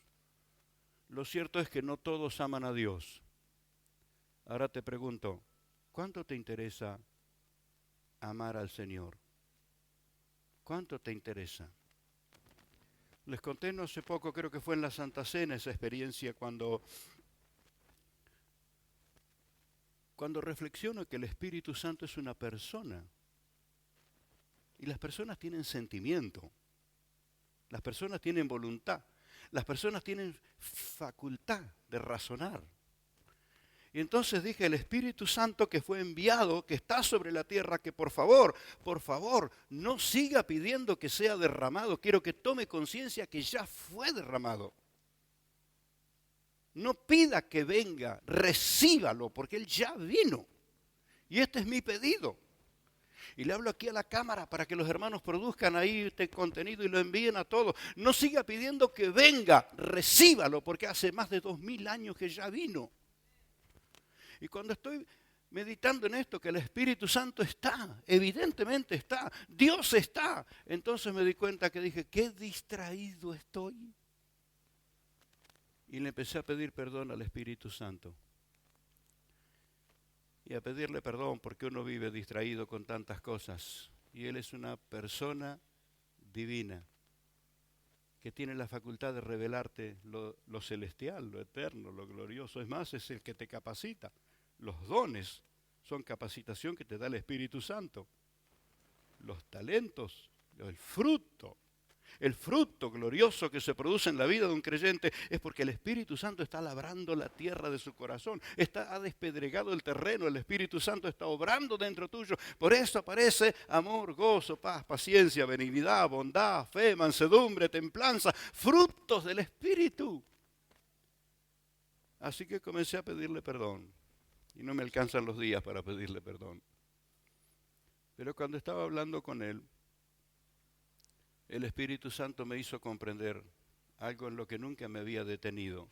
Lo cierto es que no todos aman a Dios. Ahora te pregunto, ¿cuánto te interesa amar al Señor? ¿Cuánto te interesa? Les conté no hace poco, creo que fue en la Santa Cena, esa experiencia cuando reflexiono que el Espíritu Santo es una persona. Y las personas tienen sentimiento. Las personas tienen voluntad. Las personas tienen facultad de razonar. Y entonces dije, el Espíritu Santo que fue enviado, que está sobre la tierra, que por favor, no siga pidiendo que sea derramado. Quiero que tome conciencia que ya fue derramado. No pida que venga, recíbalo, porque Él ya vino. Y este es mi pedido. Y le hablo aquí a la cámara para que los hermanos produzcan ahí este contenido y lo envíen a todos. No siga pidiendo que venga, recíbalo, porque hace más de 2000 años que ya vino. Y cuando estoy meditando en esto, que el Espíritu Santo está, evidentemente está, Dios está, entonces me di cuenta que dije, qué distraído estoy. Y le empecé a pedir perdón al Espíritu Santo. Y a pedirle perdón porque uno vive distraído con tantas cosas. Y Él es una persona divina que tiene la facultad de revelarte lo celestial, lo eterno, lo glorioso. Es más, es el que te capacita. Los dones son capacitación que te da el Espíritu Santo. Los talentos, el fruto glorioso que se produce en la vida de un creyente es porque el Espíritu Santo está labrando la tierra de su corazón, ha despedregado el terreno, el Espíritu Santo está obrando dentro tuyo. Por eso aparece amor, gozo, paz, paciencia, benignidad, bondad, fe, mansedumbre, templanza, frutos del Espíritu. Así que comencé a pedirle perdón y no me alcanzan los días para pedirle perdón. Pero cuando estaba hablando con él, el Espíritu Santo me hizo comprender algo en lo que nunca me había detenido.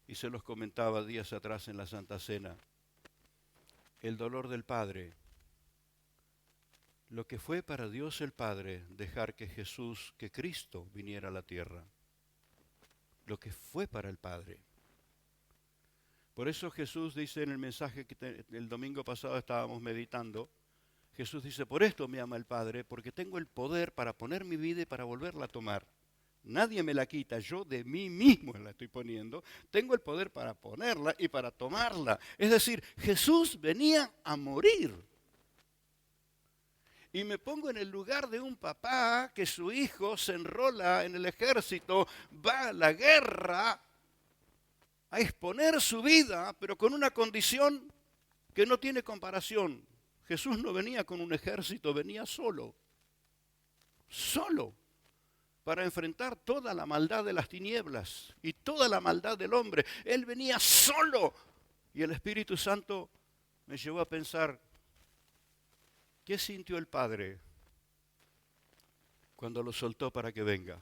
Y se los comentaba días atrás en la Santa Cena. El dolor del Padre. Lo que fue para Dios el Padre dejar que Cristo viniera a la tierra. Lo que fue para el Padre. Por eso Jesús dice en el mensaje que el domingo pasado estábamos meditando, Jesús dice, por esto me ama el Padre, porque tengo el poder para poner mi vida y para volverla a tomar. Nadie me la quita, yo de mí mismo la estoy poniendo. Tengo el poder para ponerla y para tomarla. Es decir, Jesús venía a morir. Y me pongo en el lugar de un papá que su hijo se enrola en el ejército, va a la guerra a exponer su vida, pero con una condición que no tiene comparación. Jesús no venía con un ejército, venía solo, solo, para enfrentar toda la maldad de las tinieblas y toda la maldad del hombre. Él venía solo. Y el Espíritu Santo me llevó a pensar, ¿qué sintió el Padre cuando lo soltó para que venga?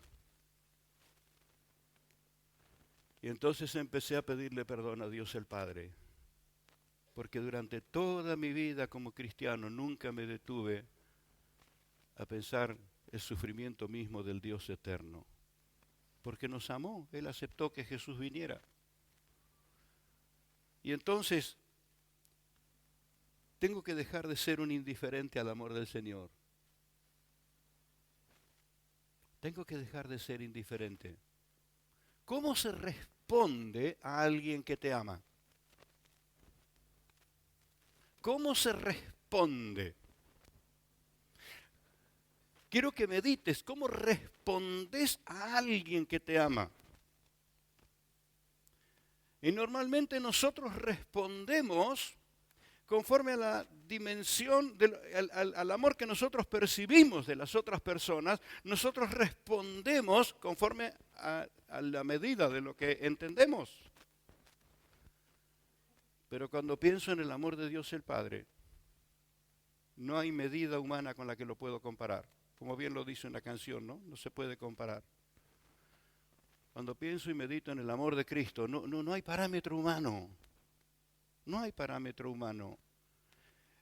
Y entonces empecé a pedirle perdón a Dios el Padre, porque durante toda mi vida como cristiano nunca me detuve a pensar el sufrimiento mismo del Dios eterno, porque nos amó, Él aceptó que Jesús viniera. Y entonces tengo que dejar de ser un indiferente al amor del Señor. Tengo que dejar de ser indiferente. ¿Cómo se responde a alguien que te ama? ¿Cómo se responde? Quiero que medites, ¿cómo respondes a alguien que te ama? Y normalmente nosotros respondemos conforme a la dimensión, al amor que nosotros percibimos de las otras personas, nosotros respondemos conforme a la medida de lo que entendemos. Pero cuando pienso en el amor de Dios el Padre, no hay medida humana con la que lo puedo comparar. Como bien lo dice una canción, ¿no? No se puede comparar. Cuando pienso y medito en el amor de Cristo, no hay parámetro humano. No hay parámetro humano.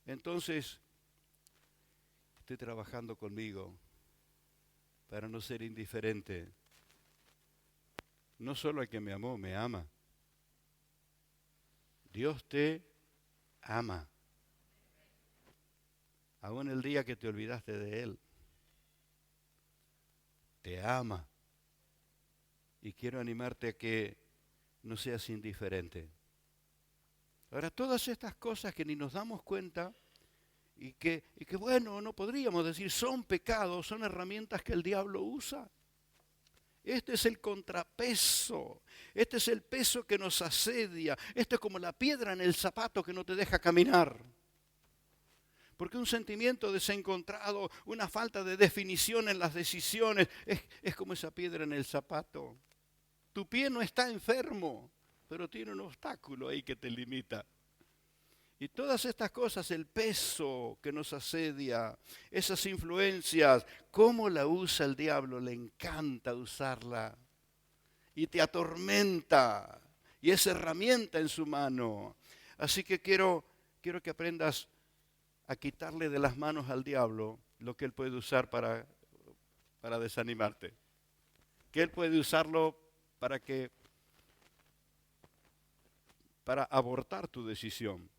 Entonces, estoy trabajando conmigo para no ser indiferente. No solo al que me amó, me ama. Dios te ama. Aún el día que te olvidaste de Él, te ama. Y quiero animarte a que no seas indiferente. Ahora, todas estas cosas que ni nos damos cuenta y que bueno, no podríamos decir son pecados, son herramientas que el diablo usa. Este es el contrapeso, este es el peso que nos asedia, esto es como la piedra en el zapato que no te deja caminar. Porque un sentimiento desencontrado, una falta de definición en las decisiones, es como esa piedra en el zapato. Tu pie no está enfermo, pero tiene un obstáculo ahí que te limita. Y todas estas cosas, el peso que nos asedia, esas influencias, cómo la usa el diablo, le encanta usarla. Y te atormenta, y es herramienta en su mano. Así que quiero que aprendas a quitarle de las manos al diablo lo que él puede usar para desanimarte. Que él puede usarlo para abortar tu decisión.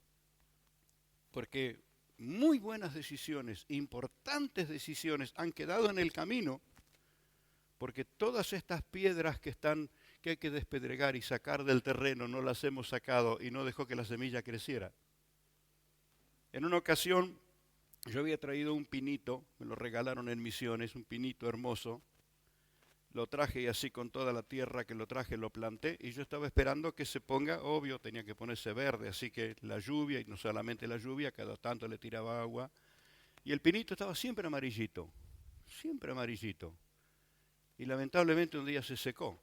Porque muy buenas decisiones, importantes decisiones han quedado en el camino porque todas estas piedras que hay que despedregar y sacar del terreno no las hemos sacado y no dejó que la semilla creciera. En una ocasión yo había traído un pinito, me lo regalaron en Misiones, un pinito hermoso. Lo traje y así con toda la tierra que lo traje lo planté y yo estaba esperando que se ponga, obvio, tenía que ponerse verde, así que la lluvia, y no solamente la lluvia, cada tanto le tiraba agua. Y el pinito estaba siempre amarillito. Y lamentablemente un día se secó.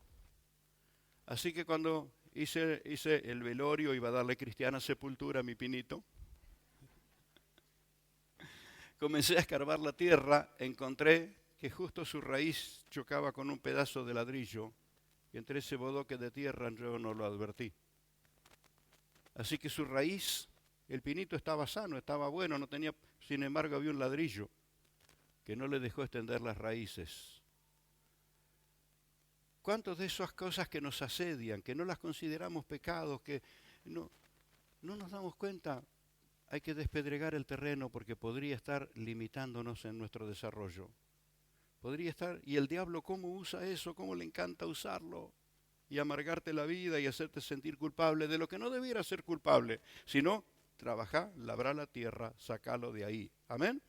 Así que cuando hice el velorio, iba a darle cristiana sepultura a mi pinito, comencé a escarbar la tierra, encontré que justo su raíz chocaba con un pedazo de ladrillo y entre ese bodoque de tierra yo no lo advertí. Así que su raíz, el pinito estaba sano, estaba bueno, no tenía, sin embargo había un ladrillo que no le dejó extender las raíces. ¿Cuántas de esas cosas que nos asedian, que no las consideramos pecados, que no nos damos cuenta? Hay que despedregar el terreno porque podría estar limitándonos en nuestro desarrollo. Podría estar, y el diablo cómo usa eso, cómo le encanta usarlo, y amargarte la vida y hacerte sentir culpable de lo que no debiera ser culpable, sino trabajar, labrar la tierra, sacarlo de ahí. Amén.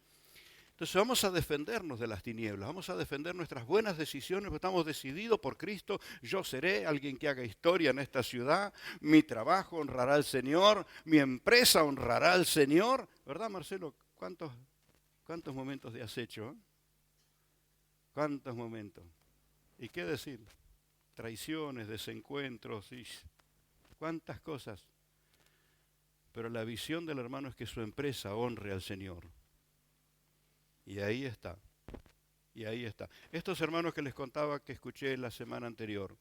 Entonces vamos a defendernos de las tinieblas, vamos a defender nuestras buenas decisiones, porque estamos decididos por Cristo. Yo seré alguien que haga historia en esta ciudad, mi trabajo honrará al Señor, mi empresa honrará al Señor. ¿Verdad, Marcelo? ¿Cuántos momentos de acecho? ¿Cuántos momentos? ¿Y qué decir? Traiciones, desencuentros, y cuántas cosas. Pero la visión del hermano es que su empresa honre al Señor. Y ahí está. Y ahí está. Estos hermanos que les contaba que escuché la semana anterior,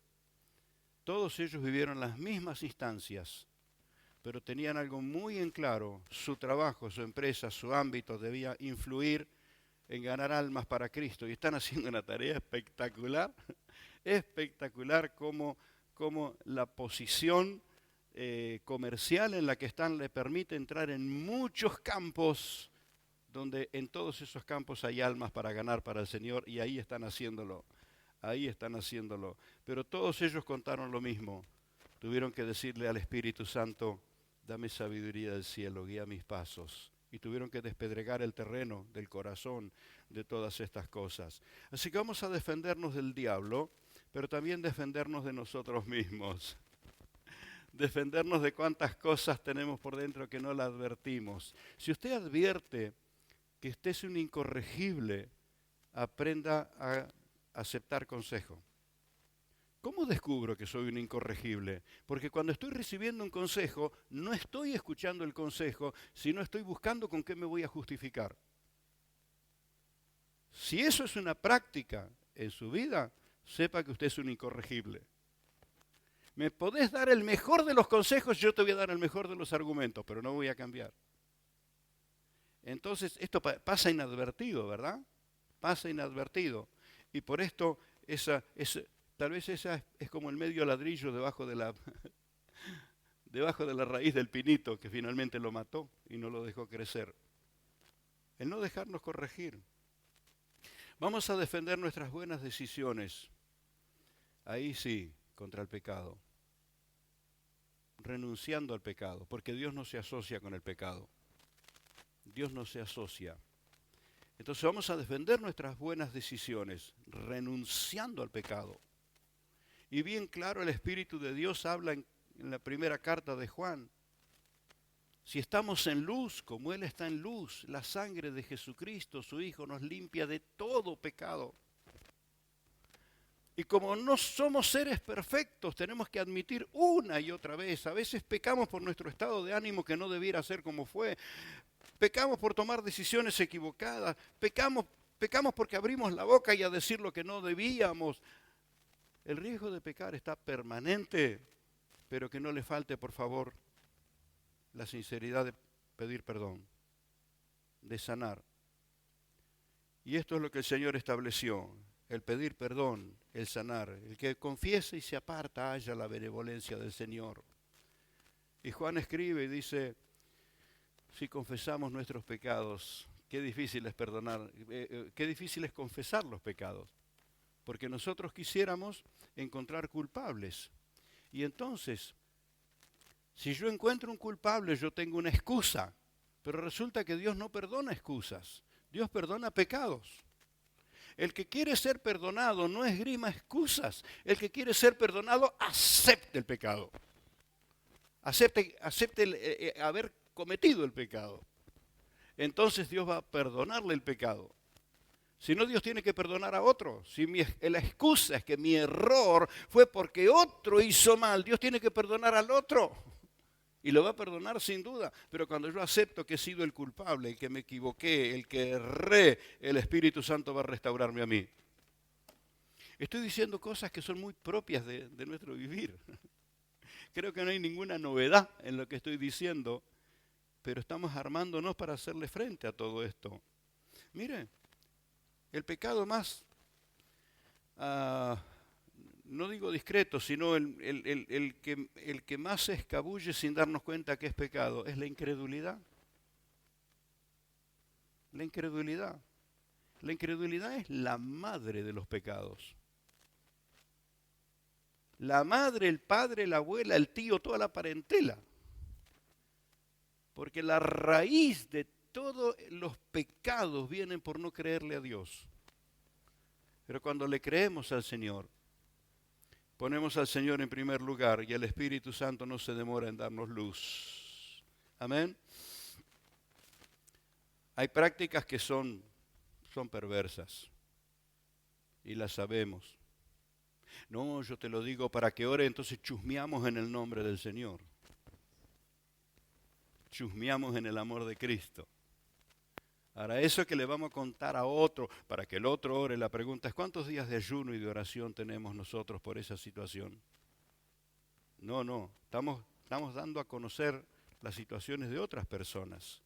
todos ellos vivieron las mismas instancias, pero tenían algo muy en claro. Su trabajo, su empresa, su ámbito debía influir en ganar almas para Cristo. Y están haciendo una tarea espectacular, espectacular como la posición comercial en la que están le permite entrar en muchos campos, donde en todos esos campos hay almas para ganar para el Señor, y ahí están haciéndolo, ahí están haciéndolo. Pero todos ellos contaron lo mismo, tuvieron que decirle al Espíritu Santo, dame sabiduría del cielo, guía mis pasos, y tuvieron que despedregar el terreno del corazón de todas estas cosas. Así que vamos a defendernos del diablo, pero también defendernos de nosotros mismos. Defendernos de cuántas cosas tenemos por dentro que no las advertimos. Si usted advierte que usted es un incorregible, aprenda a aceptar consejo. ¿Cómo descubro que soy un incorregible? Porque cuando estoy recibiendo un consejo, no estoy escuchando el consejo, sino estoy buscando con qué me voy a justificar. Si eso es una práctica en su vida, sepa que usted es un incorregible. Me podés dar el mejor de los consejos, yo te voy a dar el mejor de los argumentos, pero no voy a cambiar. Entonces, esto pasa inadvertido, ¿verdad? Pasa inadvertido. Y por esto, tal vez esa es como el medio ladrillo debajo de la raíz del pinito que finalmente lo mató y no lo dejó crecer. El no dejarnos corregir. Vamos a defender nuestras buenas decisiones. Ahí sí, contra el pecado. Renunciando al pecado, porque Dios no se asocia con el pecado. Dios no se asocia. Entonces vamos a defender nuestras buenas decisiones, renunciando al pecado. Y bien claro, el Espíritu de Dios habla en la primera carta de Juan. Si estamos en luz, como Él está en luz, la sangre de Jesucristo, su Hijo, nos limpia de todo pecado. Y como no somos seres perfectos, tenemos que admitir una y otra vez. A veces pecamos por nuestro estado de ánimo que no debiera ser como fue. Pecamos por tomar decisiones equivocadas. Pecamos porque abrimos la boca y a decir lo que no debíamos. El riesgo de pecar está permanente, pero que no le falte, por favor, la sinceridad de pedir perdón, de sanar. Y esto es lo que el Señor estableció. El pedir perdón, el sanar. El que confiese y se aparta haya la benevolencia del Señor. Y Juan escribe y dice, si confesamos nuestros pecados, qué difícil es perdonar, qué difícil es confesar los pecados. Porque nosotros quisiéramos encontrar culpables. Y entonces, si yo encuentro un culpable, yo tengo una excusa. Pero resulta que Dios no perdona excusas. Dios perdona pecados. El que quiere ser perdonado no esgrima excusas. El que quiere ser perdonado acepte el pecado. Acepte haber cometido el pecado. Entonces Dios va a perdonarle el pecado. Si no, Dios tiene que perdonar a otro. Si la excusa es que mi error fue porque otro hizo mal, Dios tiene que perdonar al otro. Y lo va a perdonar sin duda. Pero cuando yo acepto que he sido el culpable, el que me equivoqué, el que erré, el Espíritu Santo va a restaurarme a mí. Estoy diciendo cosas que son muy propias de nuestro vivir. Creo que no hay ninguna novedad en lo que estoy diciendo, pero estamos armándonos para hacerle frente a todo esto. Mire, el pecado más, no digo discreto, sino el que más se escabulle sin darnos cuenta que es pecado, es la incredulidad. La incredulidad. La incredulidad es la madre de los pecados. La madre, el padre, la abuela, el tío, toda la parentela. Porque la raíz de todos los pecados vienen por no creerle a Dios. Pero cuando le creemos al Señor, ponemos al Señor en primer lugar y el Espíritu Santo no se demora en darnos luz. Amén. Hay prácticas que son perversas y las sabemos. No, yo te lo digo para que ore, entonces chusmeamos en el nombre del Señor. Chusmeamos en el amor de Cristo. Ahora, eso que le vamos a contar a otro, para que el otro ore, la pregunta es, ¿cuántos días de ayuno y de oración tenemos nosotros por esa situación? No, estamos dando a conocer las situaciones de otras personas.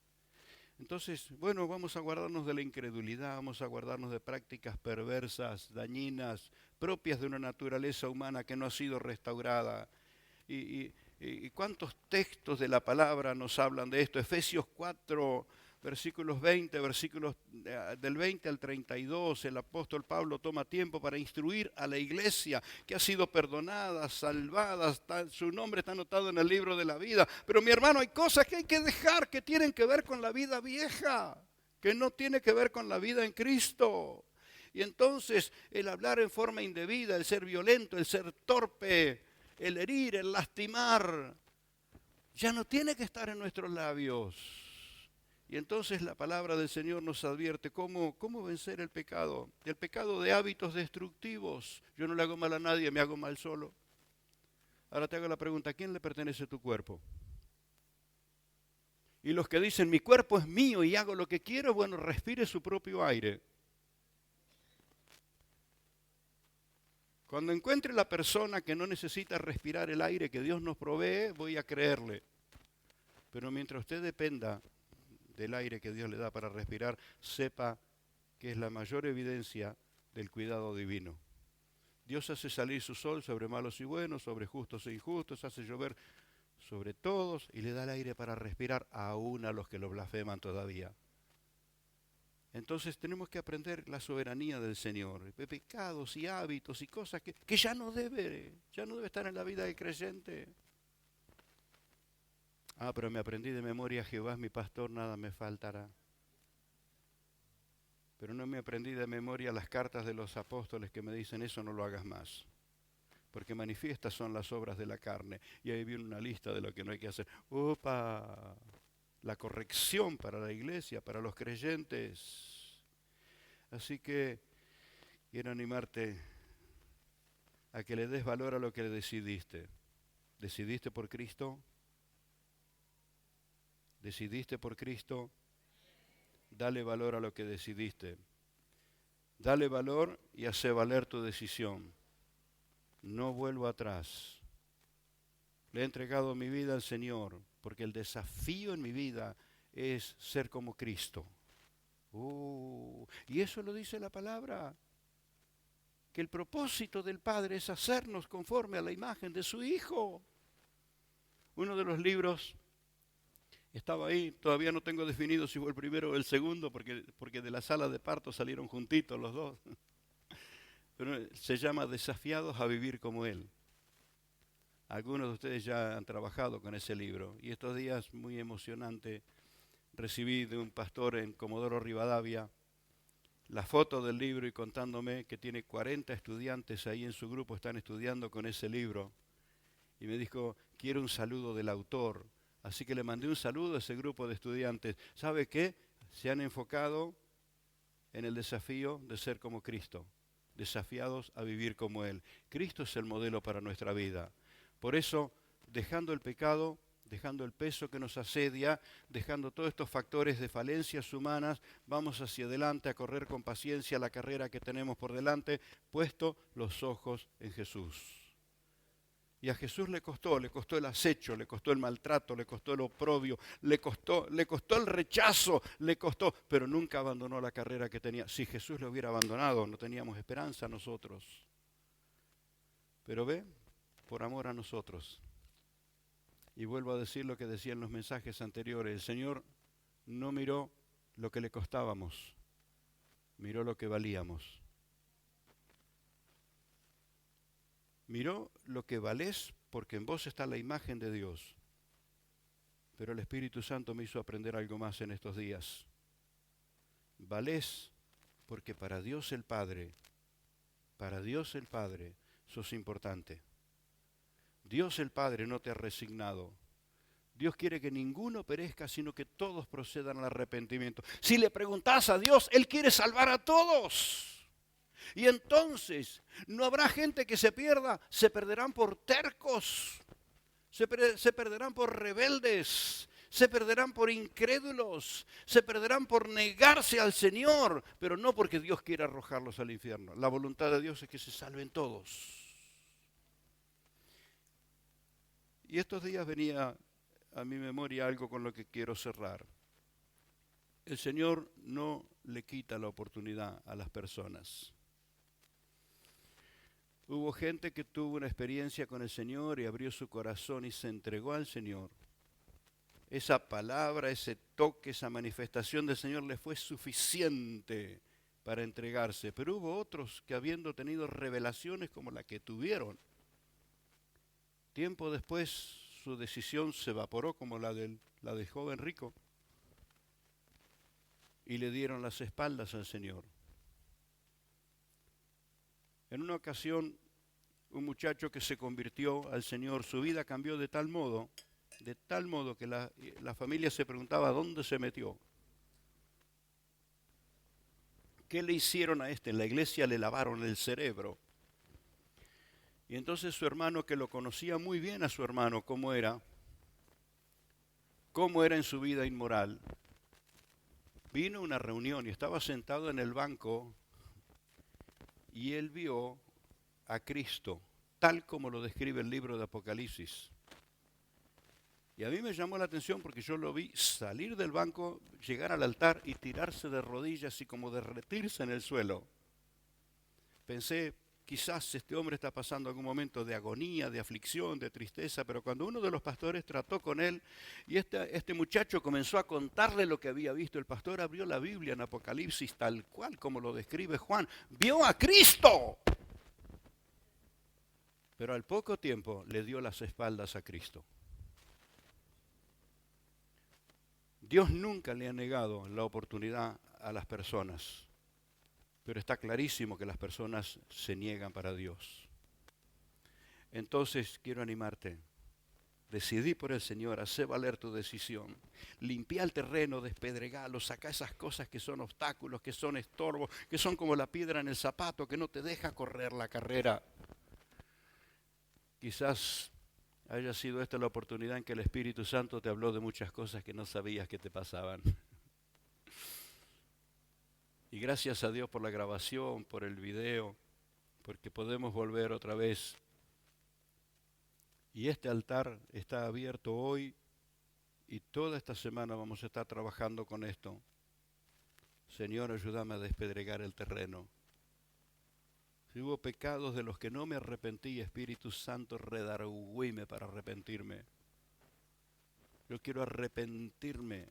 Entonces, bueno, vamos a guardarnos de la incredulidad, vamos a guardarnos de prácticas perversas, dañinas, propias de una naturaleza humana que no ha sido restaurada. ¿Y cuántos textos de la palabra nos hablan de esto? Efesios 4, versículos 20, versículos del 20 al 32, el apóstol Pablo toma tiempo para instruir a la iglesia que ha sido perdonada, salvada, su nombre está anotado en el libro de la vida. Pero mi hermano, hay cosas que hay que dejar que tienen que ver con la vida vieja, que no tiene que ver con la vida en Cristo. Y entonces el hablar en forma indebida, el ser violento, el ser torpe, el herir, el lastimar, ya no tiene que estar en nuestros labios. Y entonces la palabra del Señor nos advierte cómo vencer el pecado de hábitos destructivos. Yo no le hago mal a nadie, me hago mal solo. Ahora te hago la pregunta, ¿a quién le pertenece tu cuerpo? Y los que dicen, mi cuerpo es mío y hago lo que quiero, bueno, respire su propio aire. Cuando encuentre la persona que no necesita respirar el aire que Dios nos provee, voy a creerle. Pero mientras usted dependa del aire que Dios le da para respirar, sepa que es la mayor evidencia del cuidado divino. Dios hace salir su sol sobre malos y buenos, sobre justos e injustos, hace llover sobre todos y le da el aire para respirar aún a los que lo blasfeman todavía. Entonces tenemos que aprender la soberanía del Señor, de pecados y hábitos y cosas que ya no debe estar en la vida del creyente. Pero me aprendí de memoria, Jehová es mi pastor, nada me faltará. Pero no me aprendí de memoria las cartas de los apóstoles que me dicen eso no lo hagas más. Porque manifiestas son las obras de la carne. Y ahí viene una lista de lo que no hay que hacer. ¡Opa! La corrección para la iglesia, para los creyentes. Así que quiero animarte a que le des valor a lo que decidiste. ¿Decidiste por Cristo? ¿Decidiste por Cristo? Dale valor a lo que decidiste. Dale valor y hace valer tu decisión. No vuelvo atrás. Le he entregado mi vida al Señor, porque el desafío en mi vida es ser como Cristo. Y eso lo dice la palabra, que el propósito del Padre es hacernos conforme a la imagen de su Hijo. Uno de los libros estaba ahí, todavía no tengo definido si fue el primero o el segundo, porque de la sala de parto salieron juntitos los dos. Pero se llama Desafiados a vivir como Él. Algunos de ustedes ya han trabajado con ese libro y estos días, muy emocionante, recibí de un pastor en Comodoro Rivadavia la foto del libro y contándome que tiene 40 estudiantes ahí en su grupo, están estudiando con ese libro. Y me dijo, quiero un saludo del autor. Así que le mandé un saludo a ese grupo de estudiantes. ¿Sabe qué? Se han enfocado en el desafío de ser como Cristo, desafiados a vivir como Él. Cristo es el modelo para nuestra vida. Por eso, dejando el pecado, dejando el peso que nos asedia, dejando todos estos factores de falencias humanas, vamos hacia adelante a correr con paciencia la carrera que tenemos por delante, puesto los ojos en Jesús. Y a Jesús le costó el acecho, le costó el maltrato, le costó el oprobio, le costó el rechazo, pero nunca abandonó la carrera que tenía. Si Jesús le hubiera abandonado, no teníamos esperanza nosotros. Pero ve, por amor a nosotros. Y vuelvo a decir lo que decía en los mensajes anteriores. El Señor no miró lo que le costábamos, miró lo que valíamos. Miró lo que valés porque en vos está la imagen de Dios. Pero el Espíritu Santo me hizo aprender algo más en estos días. Valés porque para Dios el Padre, sos importante. Dios el Padre no te ha resignado. Dios quiere que ninguno perezca, sino que todos procedan al arrepentimiento. Si le preguntás a Dios, Él quiere salvar a todos. Y entonces no habrá gente que se pierda, se perderán por tercos, se perderán por rebeldes, se perderán por incrédulos, se perderán por negarse al Señor, pero no porque Dios quiera arrojarlos al infierno. La voluntad de Dios es que se salven todos. Y estos días venía a mi memoria algo con lo que quiero cerrar. El Señor no le quita la oportunidad a las personas. Hubo gente que tuvo una experiencia con el Señor y abrió su corazón y se entregó al Señor. Esa palabra, ese toque, esa manifestación del Señor les fue suficiente para entregarse. Pero hubo otros que habiendo tenido revelaciones como la que tuvieron, tiempo después su decisión se evaporó como la del joven rico y le dieron las espaldas al Señor. En una ocasión, un muchacho que se convirtió al Señor, su vida cambió de tal modo que la familia se preguntaba dónde se metió. ¿Qué le hicieron a este? En la iglesia le lavaron el cerebro. Y entonces su hermano, que lo conocía muy bien a su hermano, cómo era en su vida inmoral, vino a una reunión y estaba sentado en el banco y él vio a Cristo, tal como lo describe el libro de Apocalipsis. Y a mí me llamó la atención porque yo lo vi salir del banco, llegar al altar y tirarse de rodillas y como derretirse en el suelo. Pensé, quizás este hombre está pasando algún momento de agonía, de aflicción, de tristeza, pero cuando uno de los pastores trató con él y este muchacho comenzó a contarle lo que había visto, el pastor abrió la Biblia en Apocalipsis tal cual como lo describe Juan. ¡Vio a Cristo! Pero al poco tiempo le dio las espaldas a Cristo. Dios nunca le ha negado la oportunidad a las personas. Pero está clarísimo que las personas se niegan para Dios. Entonces quiero animarte. Decidí por el Señor, hacé valer tu decisión. Limpia el terreno, despedregalo, saca esas cosas que son obstáculos, que son estorbos, que son como la piedra en el zapato, que no te deja correr la carrera. Quizás haya sido esta la oportunidad en que el Espíritu Santo te habló de muchas cosas que no sabías que te pasaban. Y gracias a Dios por la grabación, por el video, porque podemos volver otra vez. Y este altar está abierto hoy y toda esta semana vamos a estar trabajando con esto. Señor, ayúdame a despedregar el terreno. Si hubo pecados de los que no me arrepentí, Espíritu Santo, redargüíme para arrepentirme. Yo quiero arrepentirme.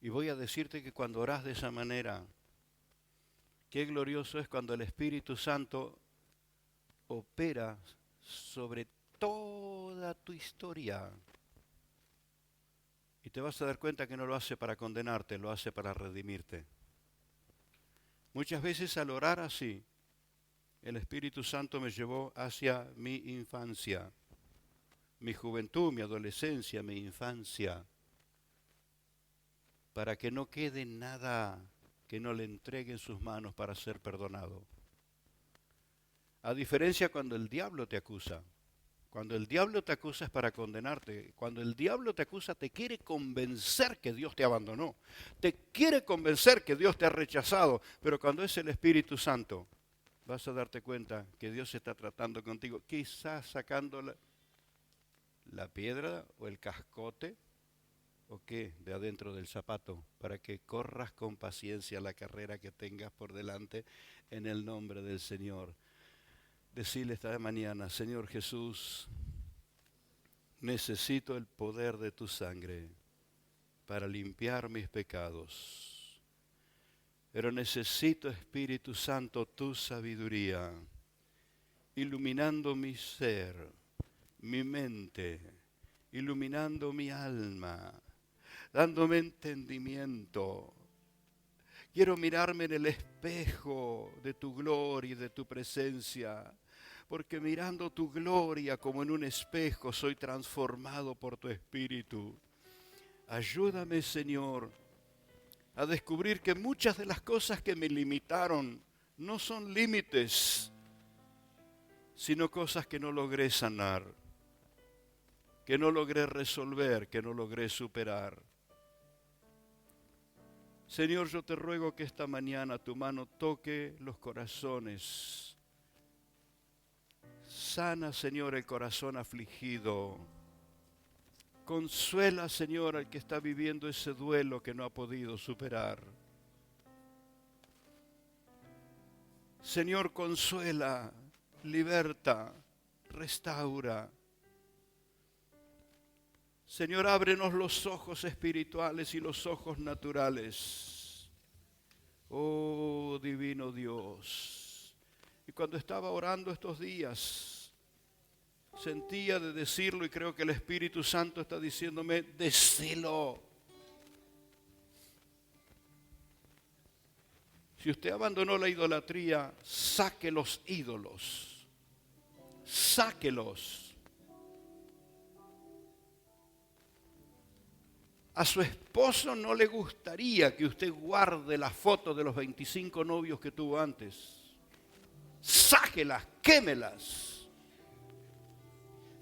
Y voy a decirte que cuando orás de esa manera, qué glorioso es cuando el Espíritu Santo opera sobre toda tu historia. Y te vas a dar cuenta que no lo hace para condenarte, lo hace para redimirte. Muchas veces al orar así, el Espíritu Santo me llevó hacia mi infancia, mi juventud, mi adolescencia, mi infancia, para que no quede nada que no le entregue en sus manos para ser perdonado. A diferencia cuando el diablo te acusa. Cuando el diablo te acusa es para condenarte. Cuando el diablo te acusa te quiere convencer que Dios te abandonó. Te quiere convencer que Dios te ha rechazado. Pero cuando es el Espíritu Santo, vas a darte cuenta que Dios está tratando contigo. Quizás sacando la piedra o el cascote o qué de adentro del zapato para que corras con paciencia la carrera que tengas por delante en el nombre del Señor. Decirle esta mañana, Señor Jesús, necesito el poder de tu sangre para limpiar mis pecados. Pero necesito, Espíritu Santo, tu sabiduría, iluminando mi ser, mi mente, iluminando mi alma, dándome entendimiento. Quiero mirarme en el espejo de tu gloria y de tu presencia, porque mirando tu gloria como en un espejo soy transformado por tu Espíritu. Ayúdame, Señor, a descubrir que muchas de las cosas que me limitaron no son límites, sino cosas que no logré sanar, que no logré resolver, que no logré superar. Señor, yo te ruego que esta mañana tu mano toque los corazones. Sana, Señor, el corazón afligido. Consuela, Señor, al que está viviendo ese duelo que no ha podido superar. Señor, consuela, liberta, restaura. Señor, ábrenos los ojos espirituales y los ojos naturales. Oh, divino Dios. Y cuando estaba orando estos días, sentía de decirlo y creo que el Espíritu Santo está diciéndome, decilo. Si usted abandonó la idolatría, saque los ídolos. Sáquelos. A su esposo no le gustaría que usted guarde las fotos de los 25 novios que tuvo antes. Sáquelas, quémelas.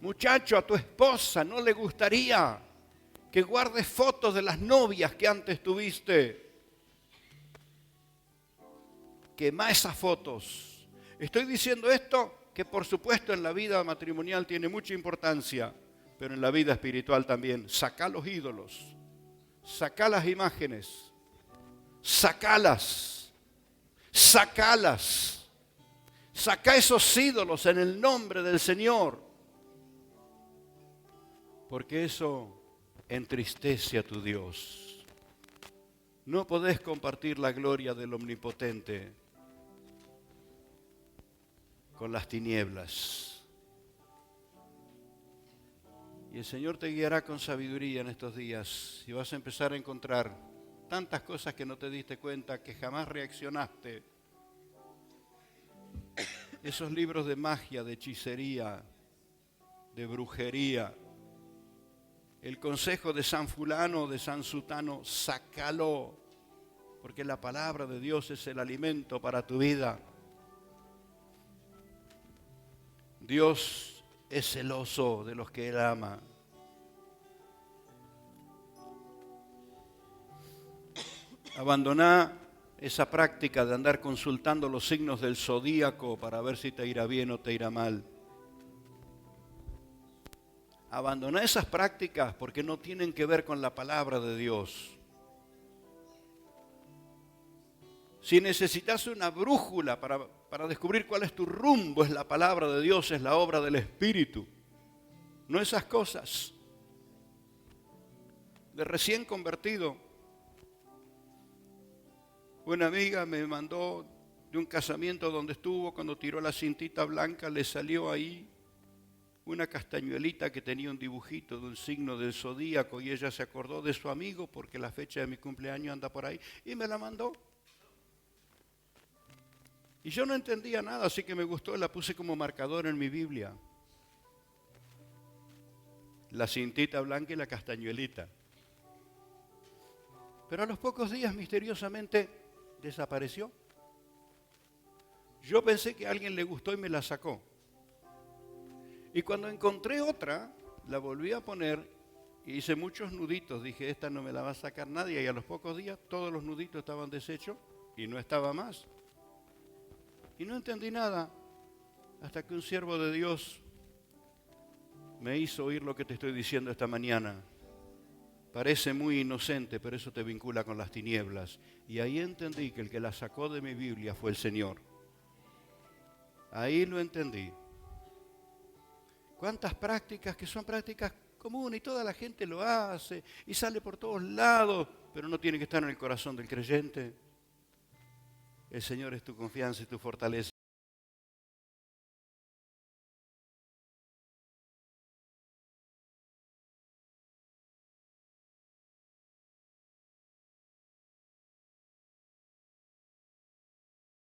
Muchacho, a tu esposa no le gustaría que guardes fotos de las novias que antes tuviste. Quema esas fotos. Estoy diciendo esto que por supuesto en la vida matrimonial tiene mucha importancia, pero en la vida espiritual también. Sacá los ídolos, sacá las imágenes, sacalas, sacalas. Sacá esos ídolos en el nombre del Señor. Porque eso entristece a tu Dios. No podés compartir la gloria del Omnipotente con las tinieblas. Y el Señor te guiará con sabiduría en estos días y vas a empezar a encontrar tantas cosas que no te diste cuenta, que jamás reaccionaste. Esos libros de magia, de hechicería, de brujería. El consejo de San Fulano, de San Sutano, sácalo, porque la palabra de Dios es el alimento para tu vida. Dios es celoso de los que Él ama. Abandoná esa práctica de andar consultando los signos del zodíaco para ver si te irá bien o te irá mal. Abandoná esas prácticas porque no tienen que ver con la palabra de Dios. Si necesitas una brújula para descubrir cuál es tu rumbo, es la palabra de Dios, es la obra del Espíritu. No esas cosas. De recién convertido, una amiga me mandó de un casamiento donde estuvo, cuando tiró la cintita blanca, le salió ahí una castañuelita que tenía un dibujito de un signo del zodíaco y ella se acordó de su amigo porque la fecha de mi cumpleaños anda por ahí y me la mandó. Y yo no entendía nada, así que me gustó, la puse como marcador en mi Biblia. La cintita blanca y la castañuelita. Pero a los pocos días misteriosamente desapareció. Yo pensé que a alguien le gustó y me la sacó. Y cuando encontré otra, la volví a poner y hice muchos nuditos. Dije, esta no me la va a sacar nadie. Y a los pocos días todos los nuditos estaban deshechos y no estaba más. Y no entendí nada hasta que un siervo de Dios me hizo oír lo que te estoy diciendo esta mañana. Parece muy inocente, pero eso te vincula con las tinieblas. Y ahí entendí que el que la sacó de mi Biblia fue el Señor. Ahí lo entendí. Cuántas prácticas que son prácticas comunes y toda la gente lo hace y sale por todos lados, pero no tiene que estar en el corazón del creyente. El Señor es tu confianza y tu fortaleza.